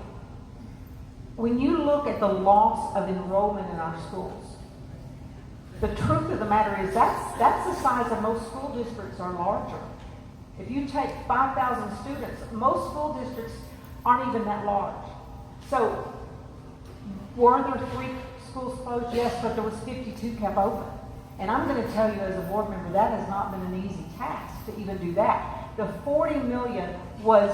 When you look at the loss of enrollment in our schools, the truth of the matter is that's the size of most school districts are larger. If you take 5,000 students, most school districts aren't even that large. So, were there 3 schools closed? Yes, but there was 52 kept open. And I'm going to tell you as a board member, that has not been an easy task to even do that. The $40 million was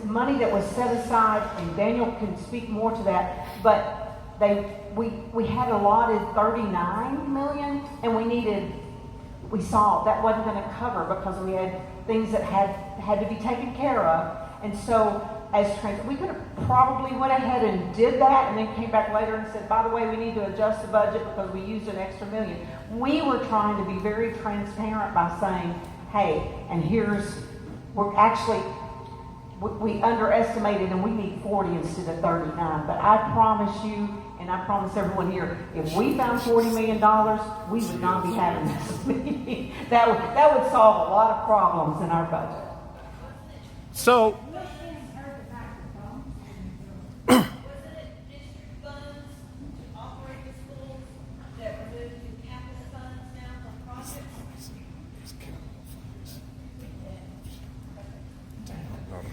money that was set aside, and Daniel can speak more to that, but we had allotted $39 million, and we saw that wasn't going to cover because we had things that had to be taken care of. And so we could have probably went ahead and did that and then came back later and said, by the way, we need to adjust the budget because we used an extra $1 million. We were trying to be very transparent by saying, hey, and we underestimated and we need 40 instead of 39. But I promise you, and I promise everyone here, if we found $40 million, we would not be having this meeting. That would solve a lot of problems in our budget. So,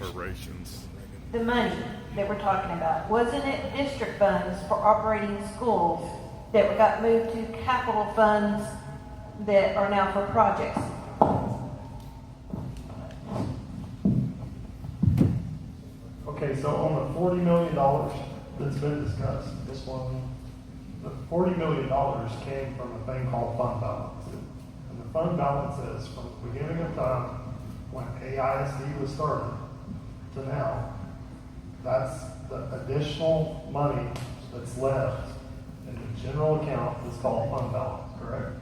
operations. The money that we're talking about, wasn't it district funds for operating schools that got moved to capital funds that are now for projects? Okay, so on the $40 million that's been discussed, this one, the $40 million came from a thing called fund balance. And the fund balance is from the beginning of time when AISD was started to now, that's the additional money that's left in the general account that's called fund balance, correct?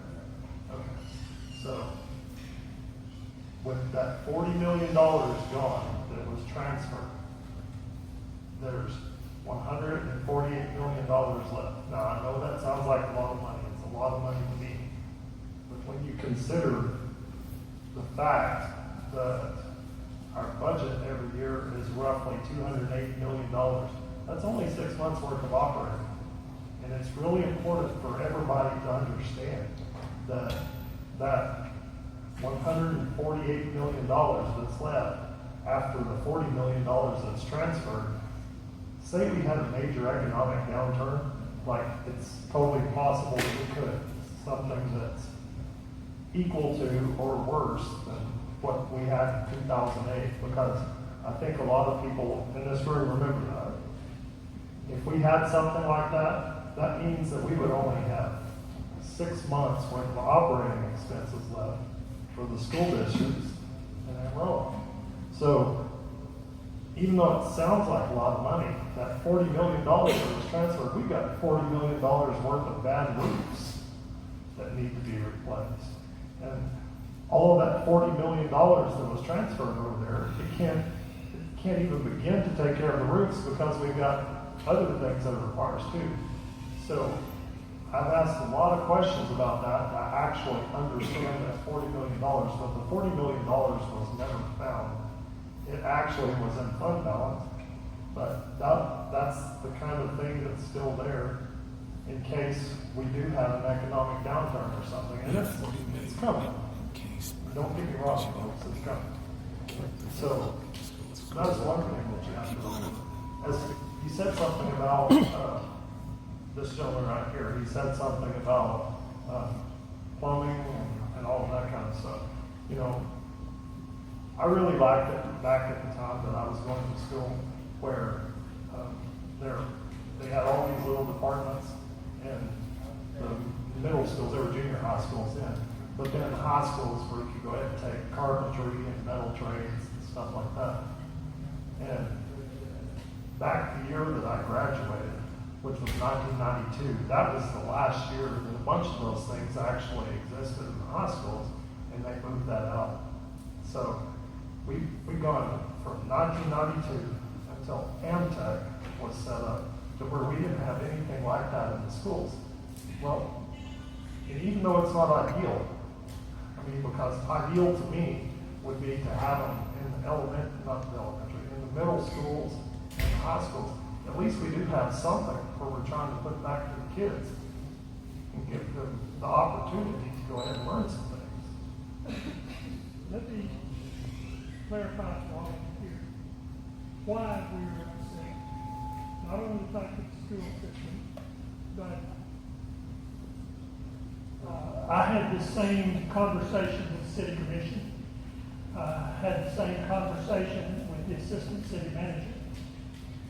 Okay. So, with that $40 million gone that was transferred, there's $148 million left. Now, I know that sounds like a lot of money. It's a lot of money to me. But when you consider the fact that our budget every year is roughly $280 million, that's only 6 months worth of operating. And it's really important for everybody to understand that that $148 million that's left after the $40 million that's transferred, say we had a major economic downturn, like it's totally possible that we could, something that's equal to or worse than what we had in 2008, because I think a lot of people in this room remember that. If we had something like that, that means that we would only have 6 months worth of operating expenses left for the school districts in Amarillo. So, even though it sounds like a lot of money, that $40 million that was transferred, we've got $40 million worth of bad roofs that need to be replaced. And all of that $40 million that was transferred over there, it can't even begin to take care of the roofs because we've got other things that it requires too. So I've asked a lot of questions about that to actually understand that $40 million, but the $40 million was never found. It actually was in fund balance, but that's the kind of thing that's still there in case we do have an economic downturn or something. And it's coming. Don't get me wrong, folks, it's coming. So that's one thing that you have to do. As you said something about this gentleman right here, he said something about plumbing and all of that kind of stuff. You know, I really liked it back at the time that I was going to school, where they had all these little departments, and the middle schools, there were junior high schools then, but then high schools where you could go ahead and take carpentry and metal trades and stuff like that. And back the year that I graduated, which was 1992, that was the last year that a bunch of those things actually existed in the high schools, and they moved that out. So we've gone from 1992 until AMTech was set up to where we didn't have anything like that in the schools. Well, and even though it's not ideal, I mean, because ideal to me would be to have them in the in the middle schools and the high schools. At least we do have something where we're trying to put back to the kids and give them the opportunity to go ahead and learn some things. Let me clarify for all of you here why we are upset. Not only the fact that the school system, but I had the same conversation with the city commission. Had the same conversation with the assistant city manager.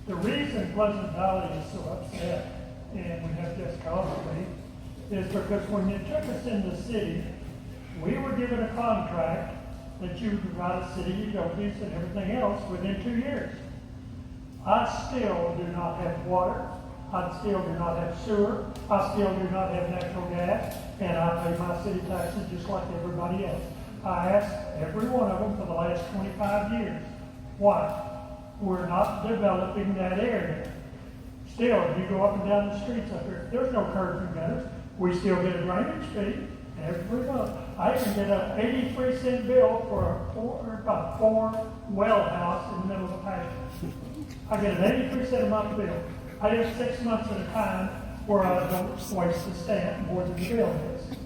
The reason Pleasant Valley is so upset, and we have Jessica on with me, is because when you took us in the city, we were given a contract that you would provide us city utilities and everything else within 2 years. I still do not have water. I still do not have sewer. I still do not have natural gas, and I pay my city taxes just like everybody else. I asked every one of them for the last 25 years, why? We're not developing that area. Still, if you go up and down the streets up here, there's no curbs and gutters. We still get a drainage fee every month. I can get an 83-cent bill for about 4 well house in the middle of a pasture. I get an 83-cent a month bill. I have 6 months at a time where I don't waste the stamp more than the bill is.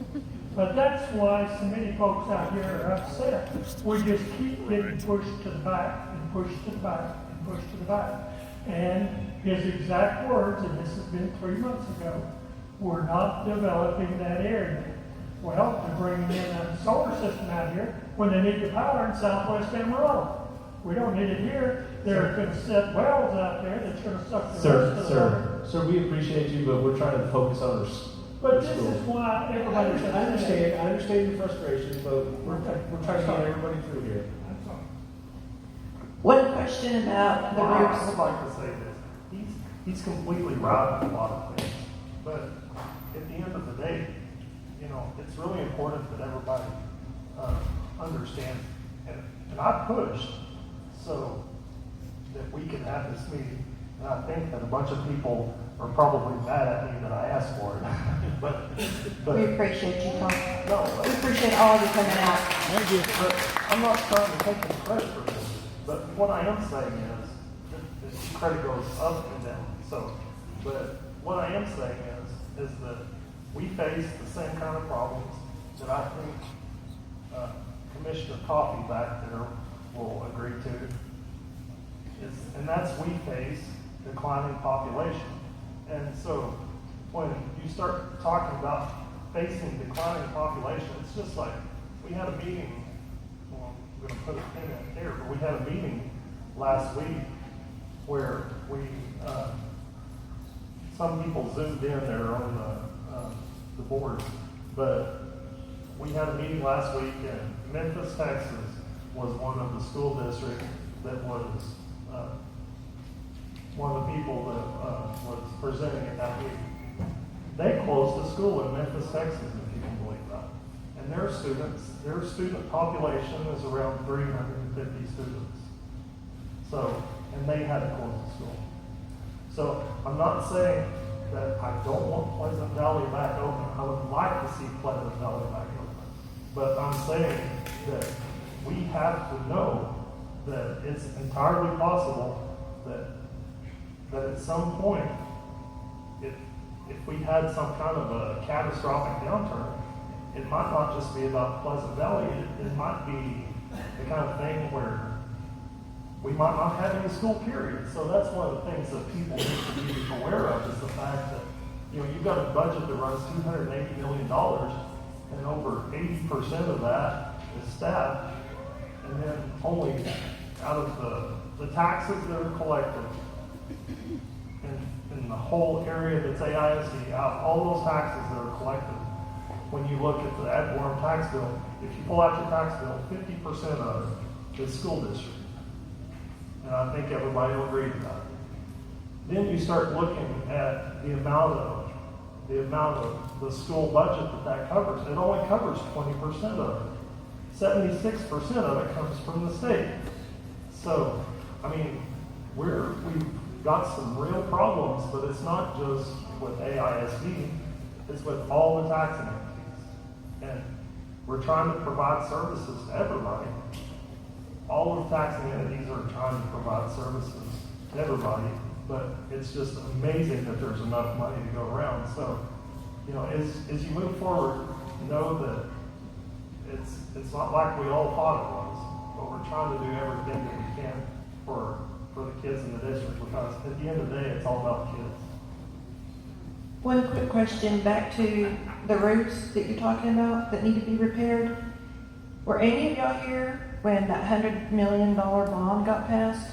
But that's why so many folks out here are upset. We just keep getting pushed to the back and pushed to the back and pushed to the back. And his exact words, and this has been 3 months ago, we're not developing that area. Well, they're bringing in a solar system out here when they need the power in southwest Amarillo. We don't need it here. They're going to set wells out there that's going to suck the rest of the water. Sir, we appreciate you, but we're trying to focus on our But this is why everybody. I understand your frustration, but we're trying to get everybody through here. I'm sorry. One question about the I roofs. would like to say this. He's completely right on a lot of things. But at the end of the day, you know, it's really important that everybody understands. And I pushed so that we can have this meeting. And I think that a bunch of people are probably mad at me that I asked for it. but We appreciate you, Tom. No, We appreciate all of you coming out. thank you. But I'm not trying to take any credit for this. But what I am saying is that credit goes up and down. So, but what I am saying is that we face the same kind of problems that I think Commissioner Coffey back there will agree to. And that's we face declining population. And so when you start talking about facing declining population, it's just like we had a meeting, well, I'm going to put a pin in it there, but we had a meeting last week where we, some people zoomed in there on the board, but we had a meeting last week, and Memphis, Texas was one of the school districts that was one of the people that was presenting at that meeting. They closed a school in Memphis, Texas, if you can believe that. And their student population is around 350 students. So, and they had to close the school. So I'm not saying that I don't want Pleasant Valley back open. I would like to see Pleasant Valley back open. But I'm saying that we have to know that it's entirely possible that at some point, if we had some kind of a catastrophic downturn, it might not just be about Pleasant Valley. It might be the kind of thing where we might not have any school period. So that's one of the things that people need to be aware of, is the fact that, you you've got a budget that runs $280 million, and over 80% of that is staff, and then only out of the taxes that are collected in the whole area that's AISD, out of all those taxes that are collected, when you look at the ad valorem tax bill, if you pull out your tax bill, 50% of it is school district. And I think everybody will agree to that. Then you start looking at the amount of the school budget that covers. It only covers 20% of it. 76% of it comes from the state. So, I mean, we've got some real problems, but it's not just with AISD, it's with all the taxing entities. And we're trying to provide services to everybody. All of the taxing entities are trying to provide services to everybody, but it's just amazing that there's enough money to go around. So, you know, as you move forward, know that it's not like we all thought it was, but we're trying to do everything that we can for the kids in the district, because at the end of the day, it's all about kids. One quick question back to the roofs that you're talking about that need to be repaired. Were any of y'all here when that $100 million bond got passed?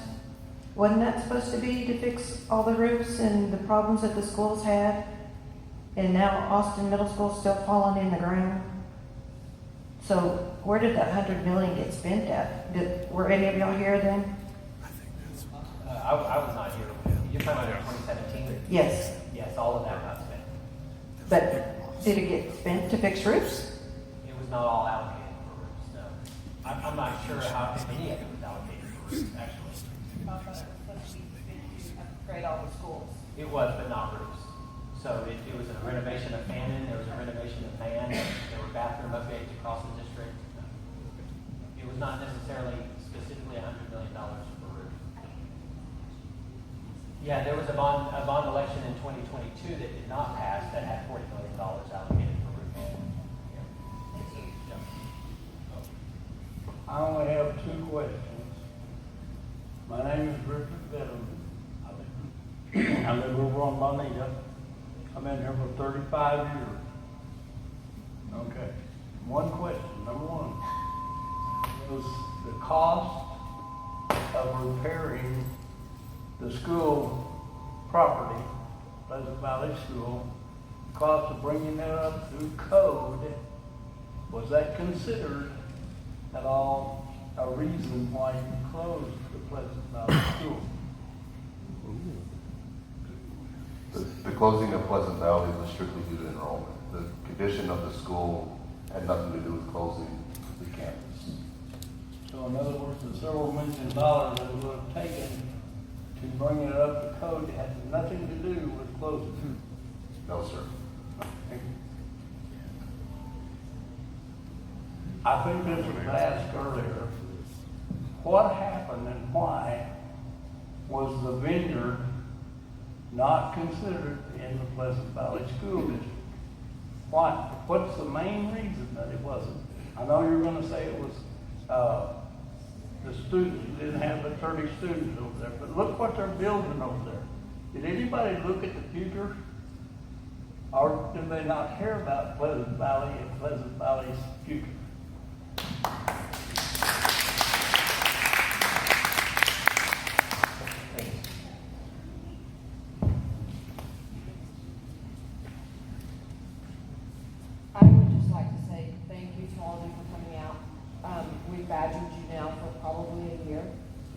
Wasn't that supposed to be to fix all the roofs and the problems that the schools had? And now Austin Middle School is still falling in the ground. So where did that $100 million get spent at? Were any of y'all here then? I was not here. You're talking about 2017? Yes. Yes, all of that got spent. But did it get spent to fix roofs? It was not all allocated for roofs, no. I'm not sure how many of it was allocated for roofs, actually. Upgrade all the schools. It was, but not roofs. So it was a renovation of Fannin, there was a renovation of Van, there were bathroom updates across the district. It was not necessarily specifically $100 million for roofs. Yeah, there was a bond election in 2022 that did not pass that had $40 million allocated for roofing. Yeah. I only have two questions. My name is Richard Veteran. I live over on Bonita. I've been here for 35 years. Okay. One question. Number one. Was the cost of repairing the school property, Pleasant Valley School, the cost of bringing that up through code, was that considered at all a reason why you closed the Pleasant Valley School? The closing of Pleasant Valley was strictly due to enrollment. The condition of the school had nothing to do with closing the campus. So in other words, the several $1 million that it would have taken to bring it up to code had nothing to do with closing. No, sir. I think this was asked earlier. What happened and why was the vineyard not considered in the Pleasant Valley School District? Why? What's the main reason that it wasn't? I know you're going to say it was the students didn't have the 30 students over there, but look what they're building over there. Did anybody look at the future? Or did they not hear about Pleasant Valley and Pleasant Valley's future? I would just like to say thank you to all of you for coming out. We've badgered you now for probably a year.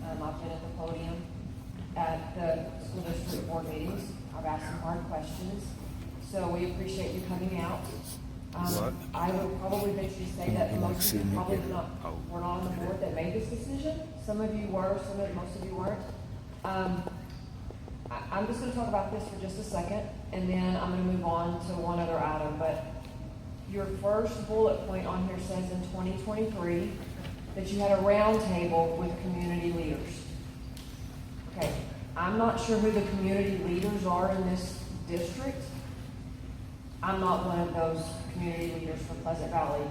I've been at the podium at the school district board meetings. I've asked some hard questions. So we appreciate you coming out. I would probably venture to say that most of you probably were not on the board that made this decision. Some of you were, most of you weren't. I'm just going to talk about this for just a second, and then I'm going to move on to one other item. But your first bullet point on here says in 2023 that you had a roundtable with community leaders. Okay, I'm not sure who the community leaders are in this district. I'm not one of those community leaders for Pleasant Valley.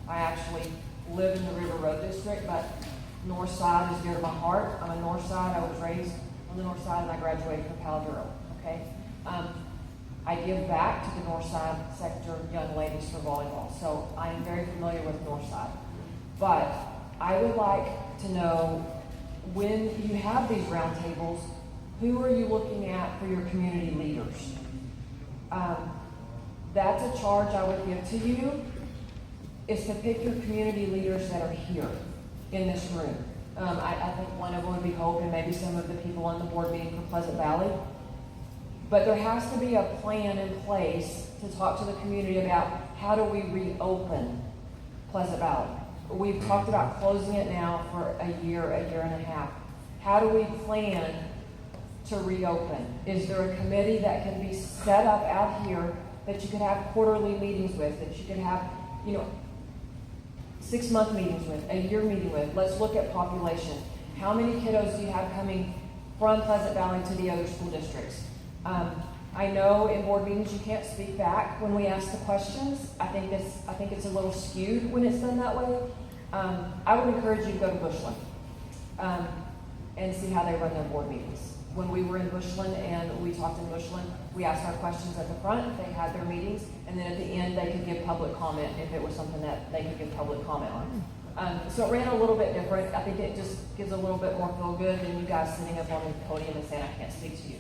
I actually live in the River Road district, but North Side is dear to my heart. I'm a North Side. I was raised on the North Side, and I graduated from Cal Durham. Okay. I give back to the Northside sector young ladies for volleyball, so I am very familiar with Northside. But I would like to know, when you have these roundtables, who are you looking at for your community leaders? That's a charge I would give to you, is to pick your community leaders that are here in this room. I think one of them would be Hope, and maybe some of the people on the board meeting for Pleasant Valley. But there has to be a plan in place to talk to the community about how do we reopen Pleasant Valley. We've talked about closing it now for a year and a half. How do we plan to reopen? Is there a committee that can be set up out here that you could have quarterly meetings with, that you could have, 6-month meetings with, a year meeting with? Let's look at population. How many kiddos do you have coming from Pleasant Valley to the other school districts? I know in board meetings you can't speak back when we ask the questions. I think it's a little skewed when it's done that way. I would encourage you to go to Bushland and see how they run their board meetings. When we were in Bushland and we talked in Bushland, we asked our questions at the front. They had their meetings, and then at the end they could give public comment if it was something that they could give public comment on. So it ran a little bit different. I think it just gives a little bit more feel good than you guys sitting up on the podium and saying, I can't speak to you.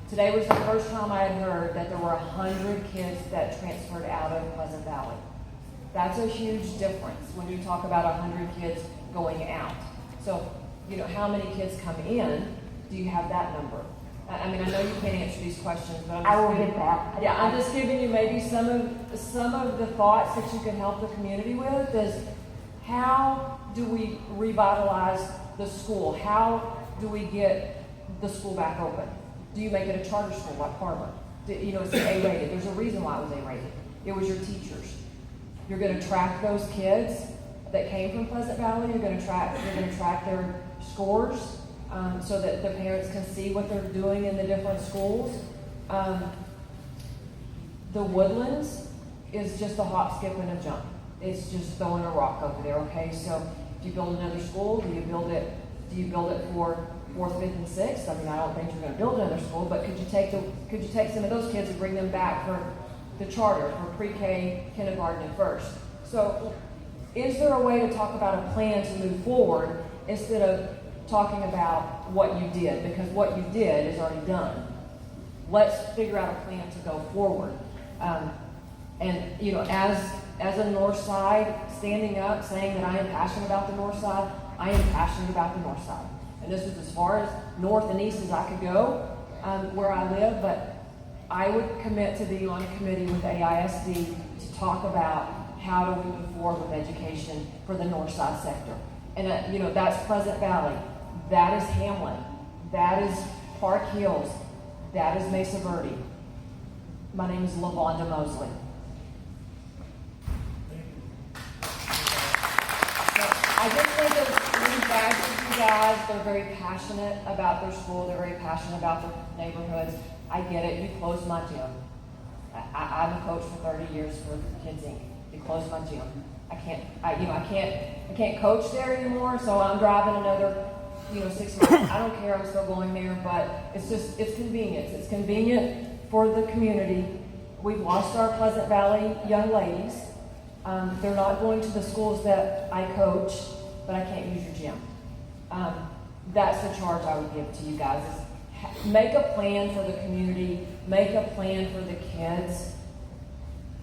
Today was the first time I had heard that there were 100 kids that transferred out of Pleasant Valley. That's a huge difference when you talk about 100 kids going out. So, how many kids come in? Do you have that number? I mean, I know you can't answer these questions, but I will get that. Yeah, I'm just giving you maybe some of the thoughts that you can help the community with. Is how do we revitalize the school? How do we get the school back open? Do you make it a charter school like Harvard? It's A-rated. There's a reason why it was A-rated. It was your teachers. You're going to track those kids that came from Pleasant Valley. You're going to track their scores so that the parents can see what they're doing in the different schools. The Woodlands is just a hop, skip, and a jump. It's just throwing a rock over there. Okay, so if you build another school, do you build it for 4th, 5th, and 6th? I mean, I don't think you're going to build another school, but could you take some of those kids and bring them back for the charter, for pre-K, kindergarten, and first? So is there a way to talk about a plan to move forward instead of talking about what you did? Because what you did is already done. Let's figure out a plan to go forward. As a North Side, standing up, saying that I am passionate about the North Side, I am passionate about the North Side. And this is as far as north and east as I could go where I live, but I would commit to being on a committee with AISD to talk about how do we move forward with education for the North Side sector. And that's Pleasant Valley, that is Hamlin, that is Park Hills, that is Mesa Verde. My name is LaVonda Mosley. I just think those three guys, you guys, they're very passionate about their school. They're very passionate about their neighborhoods. I get it. You closed my gym. I'm a coach for 30 years for Kids Inc. You closed my gym. I can't coach there anymore. So I'm driving another, 6 months. I don't care. I'm still going there, but it's convenience. It's convenient for the community. We've lost our Pleasant Valley young ladies. They're not going to the schools that I coach, but I can't use your gym. That's the charge I would give to you guys, is make a plan for the community, make a plan for the kids.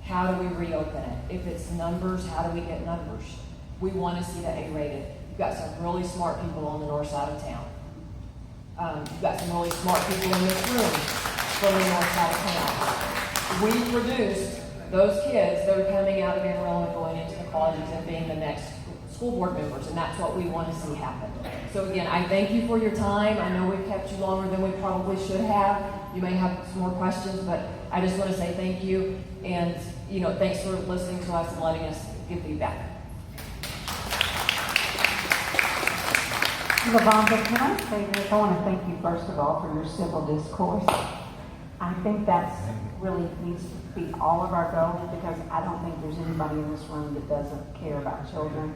How do we reopen it? If it's numbers, how do we get numbers? We want to see the A-rated. You've got some really smart people on the north side of town. You've got some really smart people in this room from the north side of town. We produced those kids that are coming out of Amarillo and going into the colleges and being the next school board members, and that's what we want to see happen. So again, I thank you for your time. I know we've kept you longer than we probably should have. You may have some more questions, but I just want to say thank you, and thanks for listening to us and letting us give feedback. LaVonda, can I say this? I want to thank you first of all for your civil discourse. I think that's really needs to be all of our goals, because I don't think there's anybody in this room that doesn't care about children.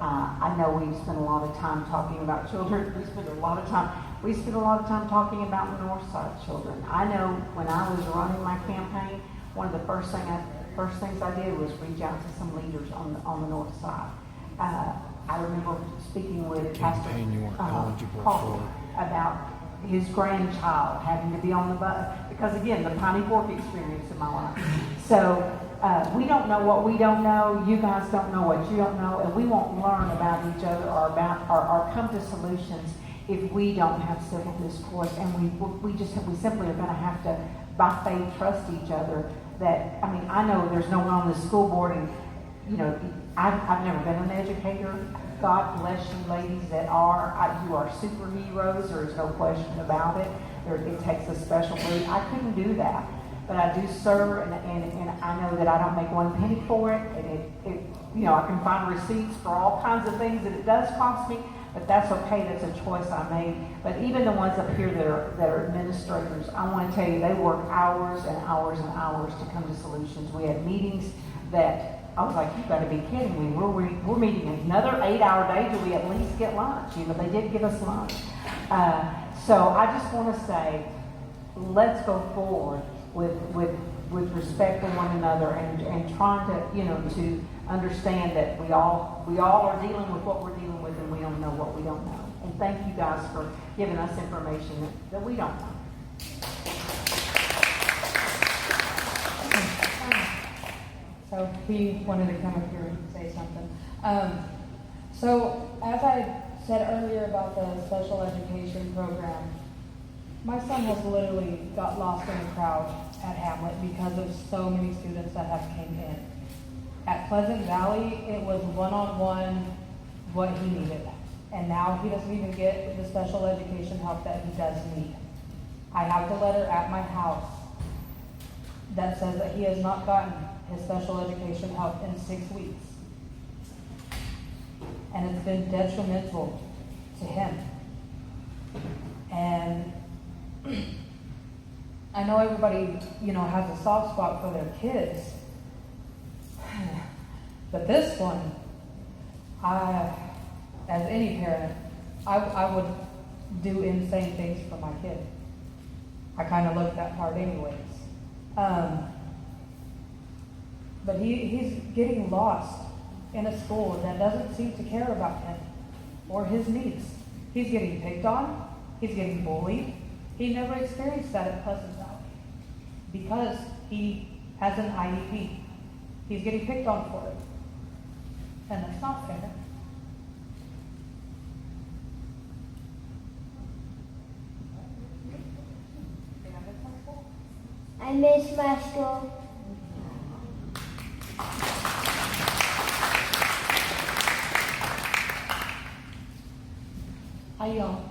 I know we've spent a lot of time talking about children. We spend a lot of time We spent a lot of time talking about the North Side children. I know when I was running my campaign, one of the first things I did was reach out to some leaders on the North Side. I remember speaking with Pastor Paul about his grandchild having to be on the bus, because again, the Piney Fork experience in my life. So we don't know what we don't know. You guys don't know what you don't know, and we won't learn about each other or come to solutions if we don't have civil discourse. And we simply are going to have to, by faith, trust each other. That, I mean, I know there's no one on the school board, and you know, I've never been an educator. God bless you ladies that are. You are superheroes. There's no question about it. It takes a special breed. I couldn't do that. But I do serve, and I know that I don't make one penny for it. And you know, I can find receipts for all kinds of things that it does cost me, but that's okay. That's a choice I made. But even the ones up here that are administrators, I want to tell you, they work hours and hours and hours to come to solutions. We had meetings that I was like, you got to be kidding me. We're meeting another 8-hour day. Do we at least get lunch? You know, they did give us lunch. So I just want to say, let's go forward with respect for one another and trying to, you know, to understand that we all are dealing with what we're dealing with, and we don't know what we don't know. And thank you guys for giving us information that we don't know. So he wanted to come up here and say something. So as I said earlier about the special education program, my son has literally got lost in the crowd at Hamlet because of so many students that have came in. At Pleasant Valley, it was one-on-one what he needed. And now he doesn't even get the special education help that he does need. I have the letter at my house that says that he has not gotten his special education help in 6 weeks. And it's been detrimental to him. And I know everybody, you know, has a soft spot for their kids. But this one, as any parent, I would do insane things for my kid. I kind of look that part anyways. But he's getting lost in a school that doesn't seem to care about him or his needs. He's getting picked on. He's getting bullied. He never experienced that at Pleasant Valley because he has an IEP. He's getting picked on for it. And that's not fair. I miss my school. Hi, y'all.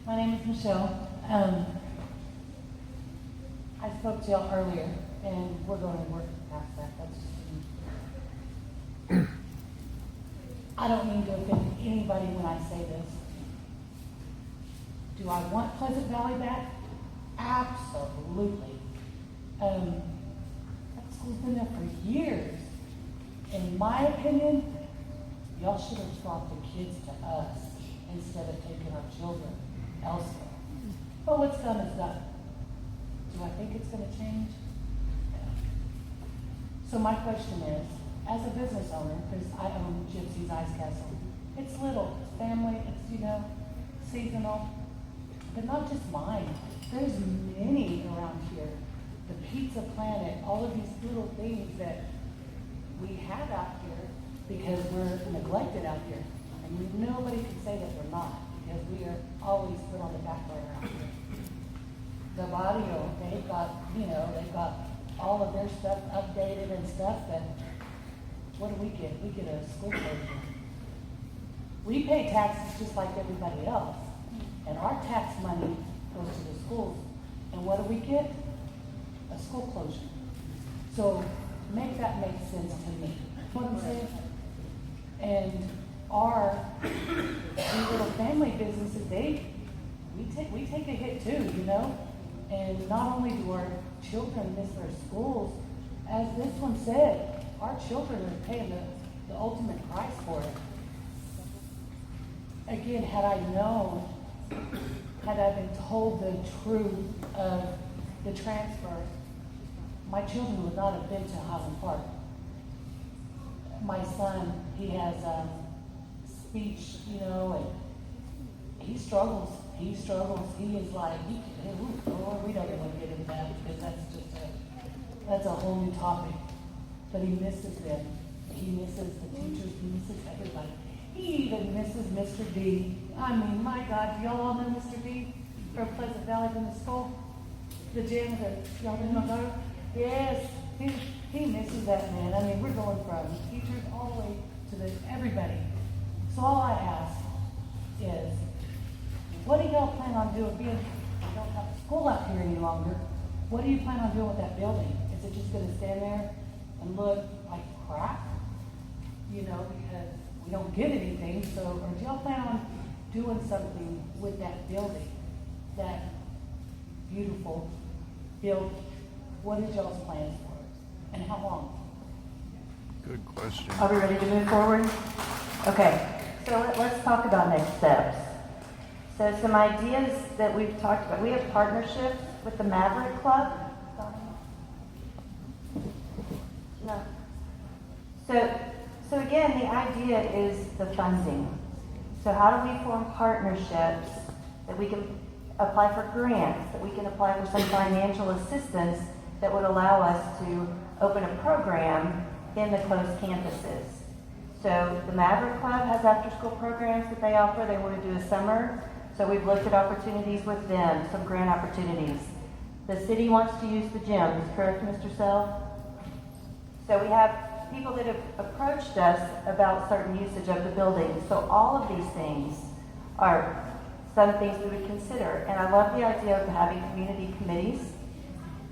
My name is Michelle. I spoke to y'all earlier, and we're going to work past that. That's just I don't mean to offend anybody when I say this. Do I want Pleasant Valley back? Absolutely. That school's been there for years. In my opinion, y'all should have brought the kids to us instead of taking our children elsewhere. But what's done is done. Do I think it's going to change? No. So my question is, as a business owner, because I own Gypsy's Ice Castle, it's little, it's family, it's, you know, seasonal, but not just mine. There's many around here. The Pizza Planet, all of these little things that we have out here because we're neglected out here. And nobody can say that we're not, because we are always put on the back burner out here. The barrio, they've got all of their stuff updated and stuff, but what do we get? We get a school closure. We pay taxes just like everybody else, and our tax money goes to the schools. And what do we get? A school closure. So make that make sense to me. You know what I'm saying? And these little family businesses, we take a hit too, you know? And not only do our children miss their schools, as this one said, our children are paying the ultimate price for it. Again, had I known had I been told the truth of the transfer, my children would not have been to Highland Park. My son, he has speech, you know, and he struggles. He struggles. He is like, we don't want to get into that because that's a whole new topic. But he misses them. He misses the teachers. He misses everybody. He even misses Mr. D. I mean, my God, do y'all all know Mr. D from Pleasant Valley from the school? The janitor. Y'all know her? Yes. He misses that man. I mean, we're going from teachers all the way to everybody. So all I ask is, what do y'all plan on doing? We don't have a school out here any longer. What do you plan on doing with that building? Is it just going to stand there and look like crap? You know, because we don't get anything. So, or do y'all plan on doing something with that building? That beautiful building? What is y'all's plans for it? And how long? Good question. Are we ready to move forward? Okay, so let's talk about next steps. So some ideas that we've talked about. We have partnerships with the Maverick Club. No. So again, the idea is the funding. So how do we form partnerships that we can apply for grants, that we can apply for some financial assistance that would allow us to open a program in the closed campuses? So the Maverick Club has after-school programs that they offer. They want to do a summer. So we've looked at opportunities with them, some grant opportunities. The city wants to use the gyms, correct, Mr. Sell? So we have people that have approached us about certain usage of the building. So all of these things are some things we would consider. And I love the idea of having community committees.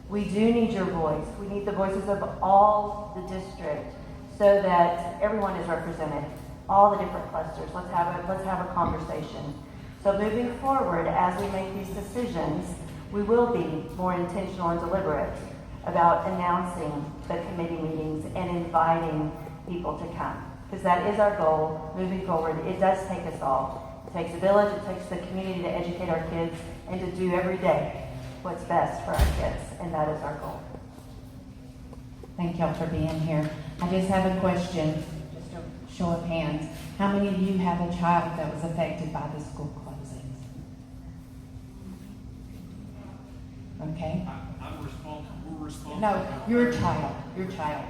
We do need your voice. We need the voices of all the district so that everyone is represented, all the different clusters. Let's have a conversation. So moving forward, as we make these decisions, we will be more intentional and deliberate about announcing the committee meetings and inviting people to come. Because that is our goal moving forward. It does take us all. It takes a village, it takes the community to educate our kids and to do every day what's best for our kids, and that is our goal. Thank y'all for being here. I just have a question, just a show of hands. How many of you have a child that was affected by the school closings? Okay. I'm responsible, we're responsible. No, your child, your child.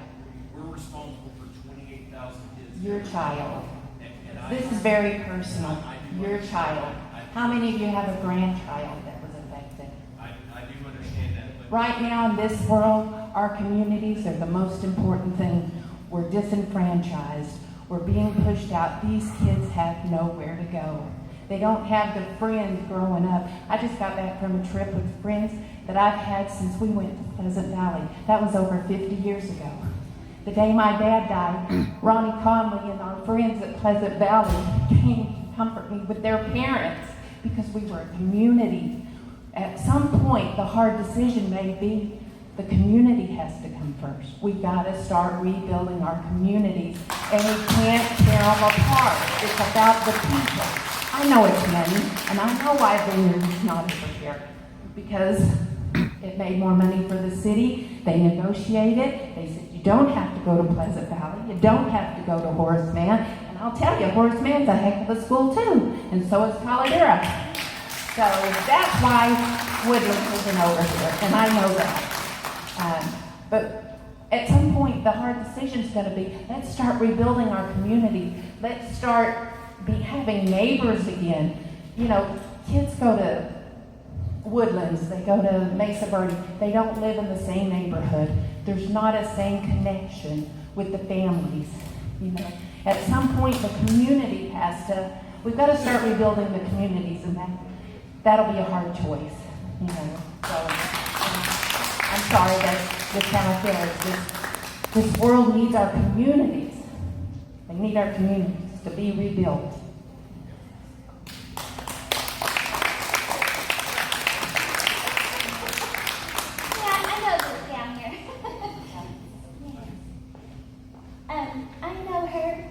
We're responsible for 28,000 kids. Your child. And This is very personal. Your child. How many of you have a grandchild that was affected? I do understand that. But Right now in this world, our communities are the most important thing. We're disenfranchised. We're being pushed out. These kids have nowhere to go. They don't have the friends growing up. I just got back from a trip with friends that I've had since we went to Pleasant Valley. That was over 50 years ago. The day my dad died, Ronnie Conley and our friends at Pleasant Valley came to comfort me with their parents because we were a community. At some point, the hard decision may be the community has to come first. We've got to start rebuilding our communities, and we can't tear them apart. It's about the people. I know it's money, and I know why Vineyard is not over here, because it made more money for the city. They negotiated. They said, you don't have to go to Pleasant Valley. You don't have to go to Horace Mann. And I'll tell you, Horace Mann's a heck of a school too, and so is Caldera. So that's why Woodland isn't over here, and I know that. But at some point, the hard decision is going to be, let's start rebuilding our community. Let's start having neighbors again. You know, kids go to Woodlands, they go to Mesa Verde. They don't live in the same neighborhood. There's not a same connection with the families. You know, at some point, the community has to. We've got to start rebuilding the communities, and that'll be a hard choice. You know, so I'm sorry that's how I feel. This world needs our communities. They need our communities to be rebuilt. I know her.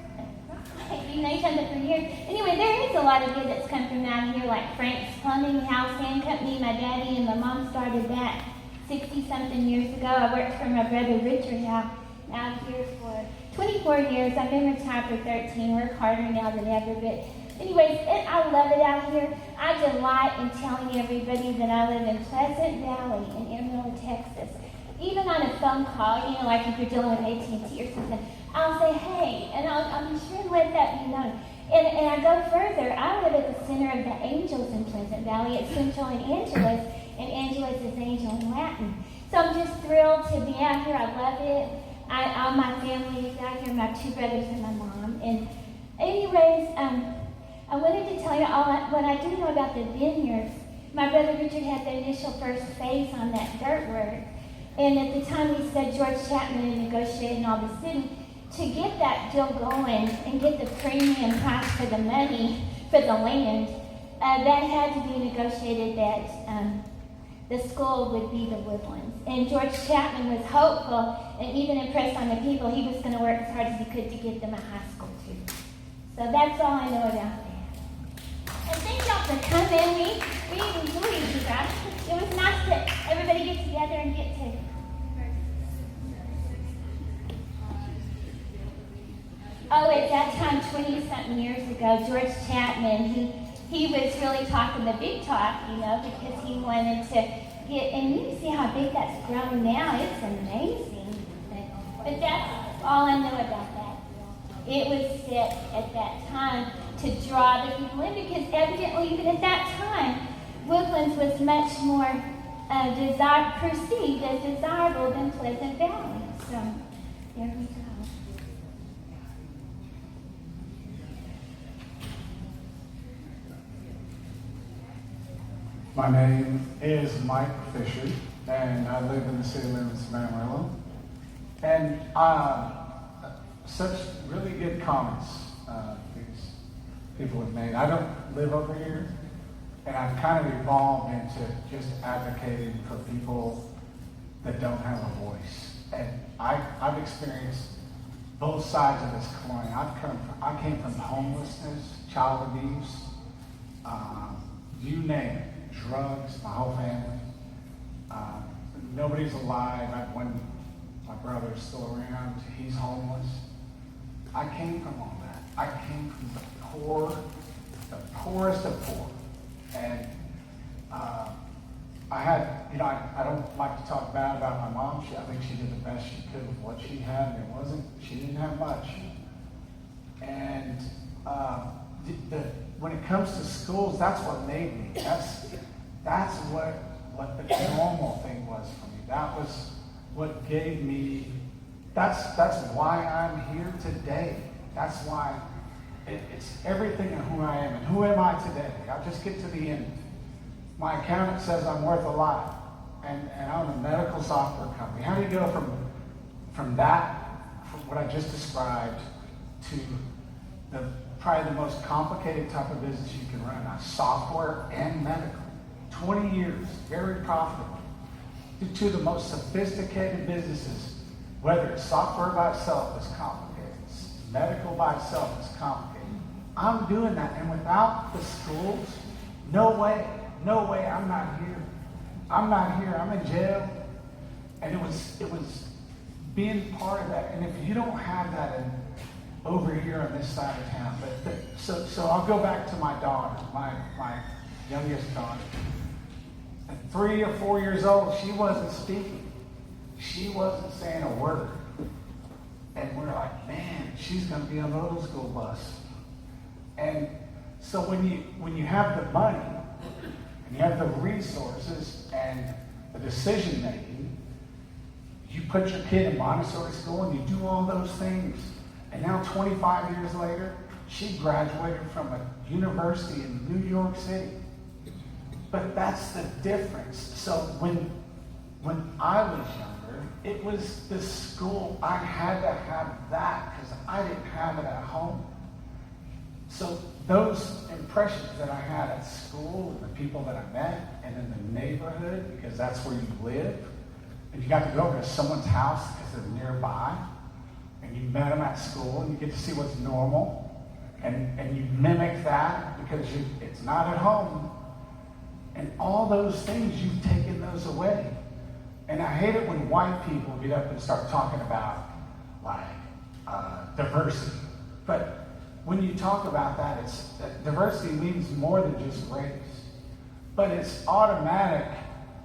You know each other for years. Anyway, there is a lot of good that's come from out here, like Frank's Plumbing House Hand Company. My daddy and my mom started that 60-something years ago. I worked for my brother Richard out here for 24 years. I've been retired for 13. Work harder now than ever. But anyways, I love it out here. I delight in telling everybody that I live in Pleasant Valley in Amarillo, Texas. Even on a phone call, you know, like if you're dealing with AT&T or something, I'll say, hey, and I'll be sure to let that be known. And I go further. I live at the center of the angels in Pleasant Valley. It's Central and Angelus is angel in Latin. So I'm just thrilled to be out here. I love it. All my family is out here, my two brothers and my mom. And anyways, I wanted to tell you what I do know about the vineyards. My brother Richard had the initial first phase on that dirt work. And at the time we said George Chapman had negotiated in all the city to get that deal going and get the premium price for the money for the land, that had to be negotiated that the school would be the Woodlands. And George Chapman was hopeful and even impressed on the people. He was going to work as hard as he could to get them a high school too. So that's all I know about that. And thank y'all for coming. We enjoyed you guys. It was nice that everybody gets together and get to. Oh, at that time, 20-something years ago, George Chapman, he was really talking the big talk, you know, because he wanted to get, and you can see how big that's grown now. It's amazing. But that's all I know about that. It was set at that time to draw the people in, because evidently, even at that time, Woodlands was much more perceived as desirable than Pleasant Valley. So, there we go. My name is Mike Fisher, and I live in the city limits of Amarillo. And such really good comments these people have made. I don't live over here, and I've kind of evolved into just advocating for people that don't have a voice. And I've experienced both sides of this coin. I came from homelessness, child abuse, you name it. Drugs, my whole family. Nobody's alive. When my brother's still around, he's homeless. I came from all that. I came from the poorest of poor. And I had, I don't like to talk bad about my mom. I think she did the best she could with what she had, and she didn't have much. And when it comes to schools, that's what made me. That's what the normal thing was for me. That was what gave me, that's why I'm here today. That's why it's everything in who I am. And who am I today? I'll just get to the end. My accountant says I'm worth a lot. And I'm a medical software company. How do you go from that, from what I just described, to probably the most complicated type of business you can run, software and medical. 20 years, very profitable. To the most sophisticated businesses, whether it's software by itself is complicated, medical by itself is complicated. I'm doing that, and without the schools, no way, I'm not here. I'm in jail. And it was being part of that. And if you don't have that over here on this side of town, so I'll go back to my daughter, my youngest daughter. At 3 or 4 years old, she wasn't speaking. She wasn't saying a word. And we're like, man, she's going to be on the little school bus. And so when you have the money, and you have the resources and the decision making, you put your kid in Montessori school and you do all those things. And now 25 years later, she graduated from a university in New York City. But that's the difference. So when I was younger, it was the school. I had to have that because I didn't have it at home. So those impressions that I had at school and the people that I met and in the neighborhood, because that's where you live, and you got to go over to someone's house because they're nearby, and you met them at school and you get to see what's normal, and you mimic that because it's not at home. And all those things, you've taken those away. And I hate it when white people get up and start talking about diversity. But when you talk about that, diversity means more than just race. But it's automatic,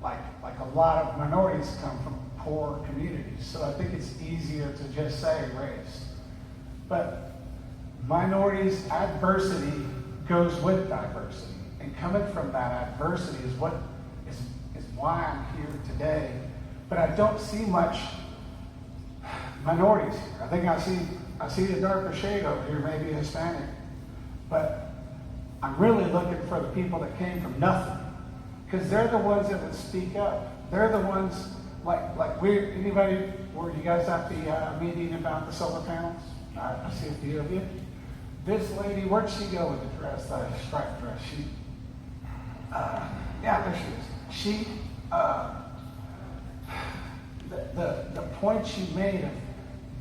like a lot of minorities come from poor communities. So I think it's easier to just say race. But minorities, adversity goes with diversity. And coming from that adversity is what is why I'm here today. But I don't see much minorities here. I think I see a darker shade over here, maybe Hispanic. But I'm really looking for the people that came from nothing. Because they're the ones that would speak up. They're the ones, anybody, were you guys at the meeting about the solar panels? I see a few of you. This lady, where'd she go with the dress, the striped dress? There she is. The point she made of,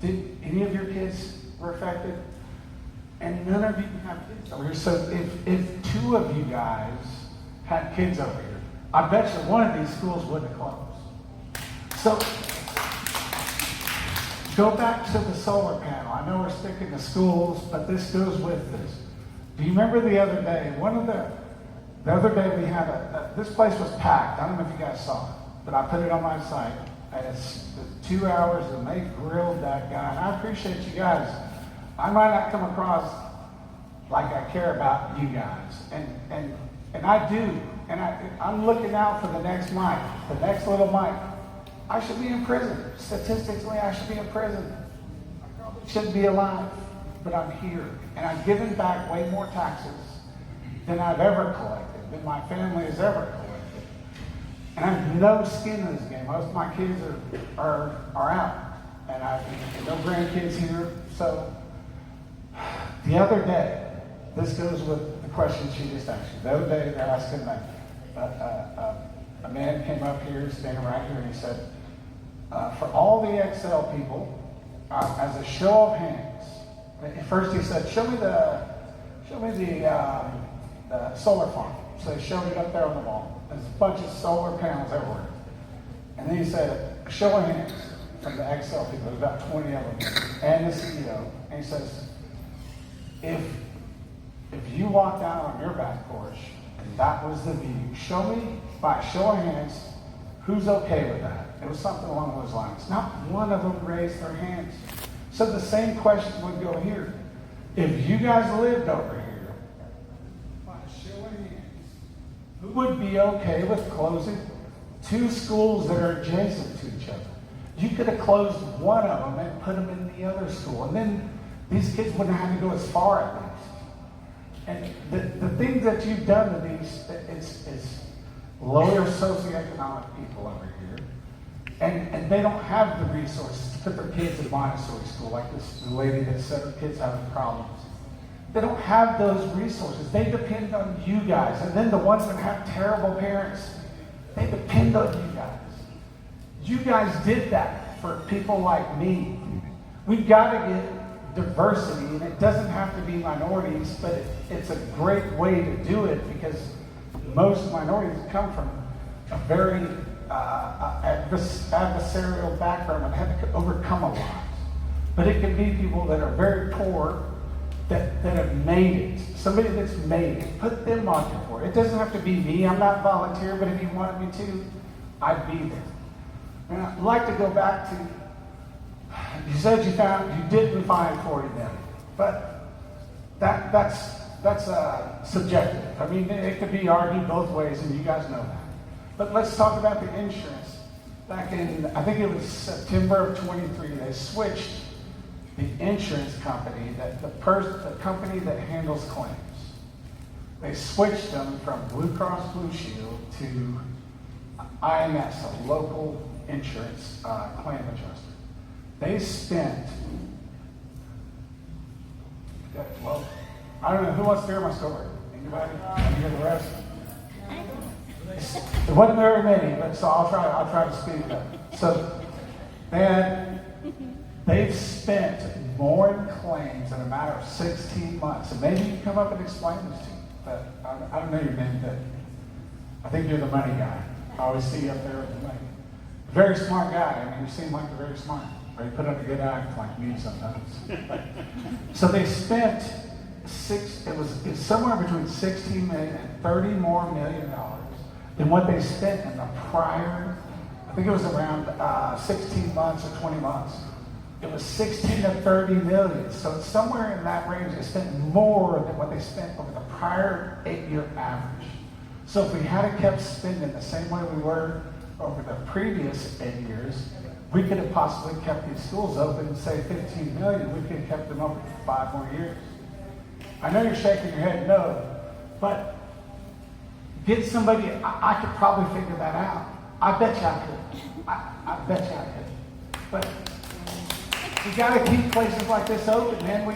did any of your kids were affected? And none of you have kids over here. So if two of you guys had kids over here, I bet you one of these schools wouldn't have closed. So go back to the solar panel. I know we're sticking to schools, but this goes with this. Do you remember the other day? The other day we had this place was packed. I don't know if you guys saw it, but I put it on my site. And it's 2 hours and they grilled that guy. And I appreciate you guys. I might not come across like I care about you guys. And I do. And I'm looking out for the next Mike, the next little Mike. I should be in prison. Statistically, I should be in prison. I probably shouldn't be alive, but I'm here. And I've given back way more taxes than I've ever collected, than my family has ever collected. And I have no skin in this game. Most of my kids are out. And I have no grandkids here. So the other day, this goes with the question she just asked you. The other day, they're asking a man came up here, standing right here, and he said, for all the Excel people, as a show of hands, at first he said, show me the solar farm. So he showed it up there on the wall. There's a bunch of solar panels everywhere. And then he said, show of hands from the Excel people. There's about 20 of them. And the CEO. And he says, if you walked out on your back porch and that was the view, show me by a show of hands who's okay with that. It was something along those lines. Not one of them raised their hands. So the same question would go here. If you guys lived over here, by a show of hands, who would be okay with closing 2 schools that are adjacent to each other? You could have closed one of them and put them in the other school. And then these kids wouldn't have to go as far at least. And the things that you've done to these, it's lower socioeconomic people over here. And they don't have the resources to put their kids in Montessori school, like this lady that said her kids having problems. They don't have those resources. They depend on you guys. And then the ones that have terrible parents, they depend on you guys. You guys did that for people like me. We've got to get diversity, and it doesn't have to be minorities, but it's a great way to do it because most minorities come from a very adversarial background and have to overcome a lot. But it can be people that are very poor that have made it. Somebody that's made it. Put them on your board. It doesn't have to be me. I'm not volunteer, but if you wanted me to, I'd be there. And I'd like to go back to, you said you didn't find 40 million, but that's subjective. I mean, it could be argued both ways, and you guys know that. But let's talk about the insurance. Back in, I think it was September of 23, they switched the insurance company, the company that handles claims. They switched them from Blue Cross Blue Shield to IMS, a local insurance claim adjuster. They spent, well, I don't know, who wants to hear my story? Anybody? Want to hear the rest? It wasn't very many, but so I'll try to speed it up. So they They've spent more in claims in a matter of 16 months. And maybe you can come up and explain this to me. But I don't know your name, but I think you're the money guy. I always see you up there with the money. Very smart guy. I mean, you seem like you're very smart. Or you put up a good act like me sometimes. So they spent it was somewhere between 16 million and 30 more million dollars than what they spent in the prior, I think it was around 16 months or 20 months. It was 16 to 30 million. So it's somewhere in that range. They spent more than what they spent over the prior 8-year average. So if we had kept spending the same way we were over the previous 8 years, we could have possibly kept these schools open, say 15 million. We could have kept them open for 5 more years. I know you're shaking your head no, but get somebody, I could probably figure that out. I bet you I could. I bet you I could. But we got to keep places like this open, man.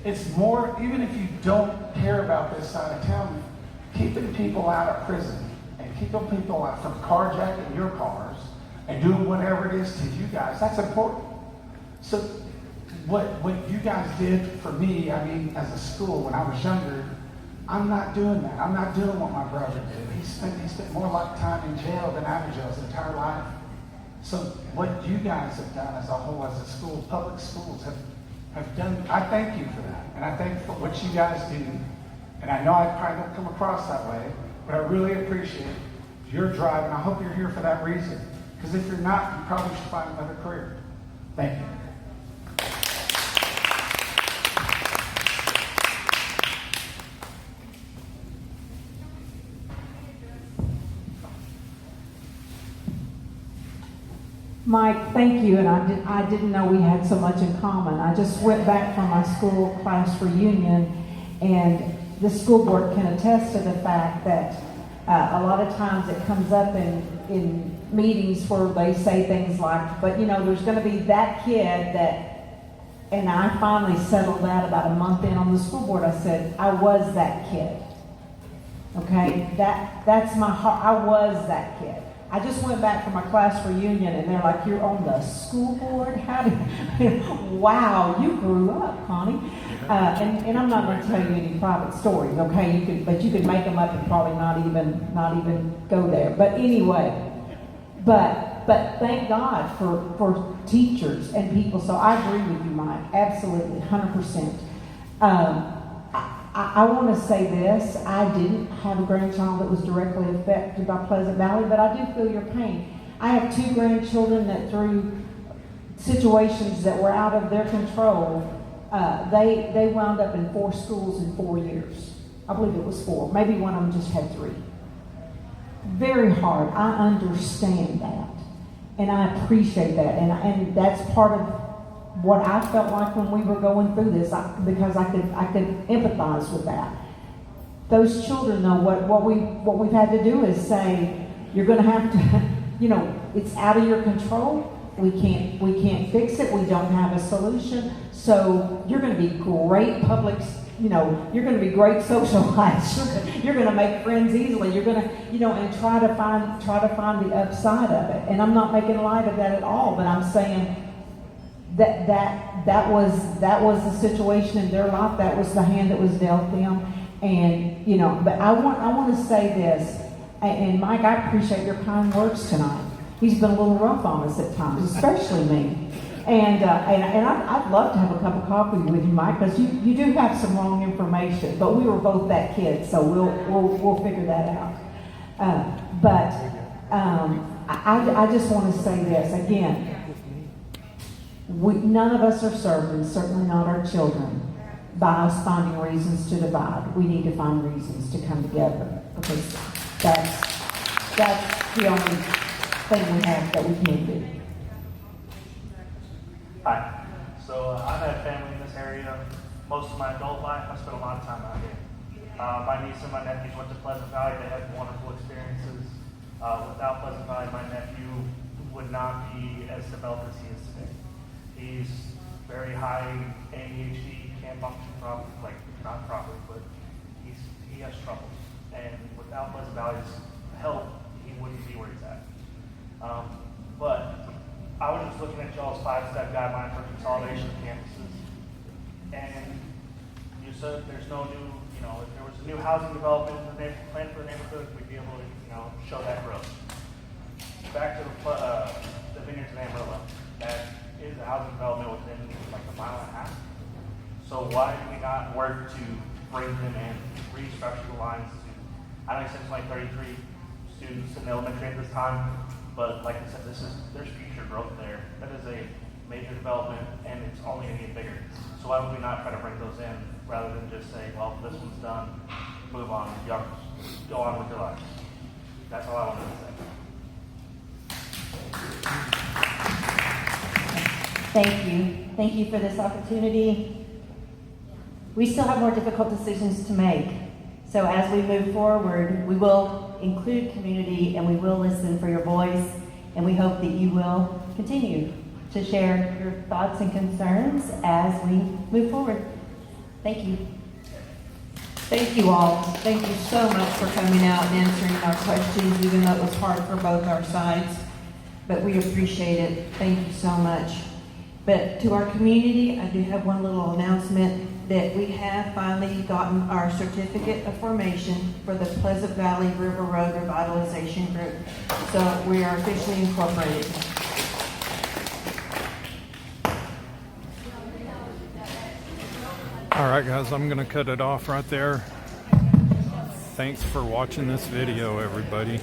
It's more, even if you don't care about this side of town, keeping people out of prison and keeping people out from carjacking your cars and doing whatever it is to you guys, that's important. So what you guys did for me, I mean, as a school when I was younger, I'm not doing that. I'm not doing what my brother did. He spent more like time in jail than out of jail his entire life. So what you guys have done as a whole, as a school, public schools have done, I thank you for that. And I thank for what you guys do. And I know I probably don't come across that way, but I really appreciate your drive, and I hope you're here for that reason. Because if you're not, you probably should find another career. Thank you. Mike, thank you, and I didn't know we had so much in common. I just went back from my school class reunion, and the school board can attest to the fact that a lot of times it comes up in meetings where they say things like, but you know, there's going to be that kid that, and I finally settled that about a month in on the school board. I said, I was that kid. Okay, that's my heart. I was that kid. I just went back from my class reunion, and they're like, "You're on the school board? How did? Wow, you grew up, Connie." And I'm not going to tell you any private stories, okay? You could make them up and probably not even go there. But anyway, but thank God for teachers and people. So I agree with you, Mike, absolutely, 100%. I want to say this. I didn't have a grandchild that was directly affected by Pleasant Valley, but I do feel your pain. I have 2 grandchildren that through situations that were out of their control, they wound up in 4 schools in 4 years. I believe it was 4. Maybe one of them just had 3. Very hard. I understand that. And I appreciate that. And that's part of what I felt like when we were going through this, because I could empathize with that. Those children know what we've had to do is say, you're going to have to, you know, it's out of your control. We can't fix it. We don't have a solution. So you're going to be great public, you know, you're going to be great socialites. You're going to make friends easily. You're going to, you know, and try to find the upside of it. And I'm not making light of that at all, but I'm saying that was the situation in their life. That was the hand that was dealt them. And, you know, but I want to say this, and Mike, I appreciate your kind words tonight. He's been a little rough on us at times, especially me. And I'd love to have a cup of coffee with you, Mike, because you do have some wrong information. But we were both that kid, so we'll figure that out. I just want to say this again. None of us are served, and certainly not our children, by us finding reasons to divide. We need to find reasons to come together, because that's the only thing we have that we can do. Hi. So I've had family in this area most of my adult life. I spent a lot of time out here. My niece and my nephews went to Pleasant Valley. They had wonderful experiences. Without Pleasant Valley, my nephew would not be as developed as he is today. He's very high ADHD, can't function properly, not properly, but he has troubles. And without Pleasant Valley's help, he wouldn't be where he's at. But I was just looking at y'all's 5-step guideline for consolidation of campuses. And you said there's no new, if there was a new housing development in the plan for the neighborhood, we'd be able to, show that growth. Back to the Vineyards of Amarillo. That is a housing development within like a mile and a half. So why do we not work to bring them in, restructure the lines to, I know you said it's like 33 students in elementary at this time, but like I said, there's future growth there. That is a major development and it's only going to get bigger. So why would we not try to bring those in rather than just say, well, this one's done, move on, y'all go on with your lives. That's all I wanted to say. Thank you. Thank you for this opportunity. We still have more difficult decisions to make. So as we move forward, we will include community and we will listen for your voice, and we hope that you will continue to share your thoughts and concerns as we move forward. Thank you. Thank you all. Thank you so much for coming out and answering our questions, even though it was hard for both our sides. But we appreciate it. Thank you so much. But to our community, I do have one little announcement that we have finally gotten our certificate of formation for the Pleasant Valley River Road Revitalization Group. So we are officially incorporated. All right, guys, I'm going to cut it off right there. Thanks for watching this video, everybody.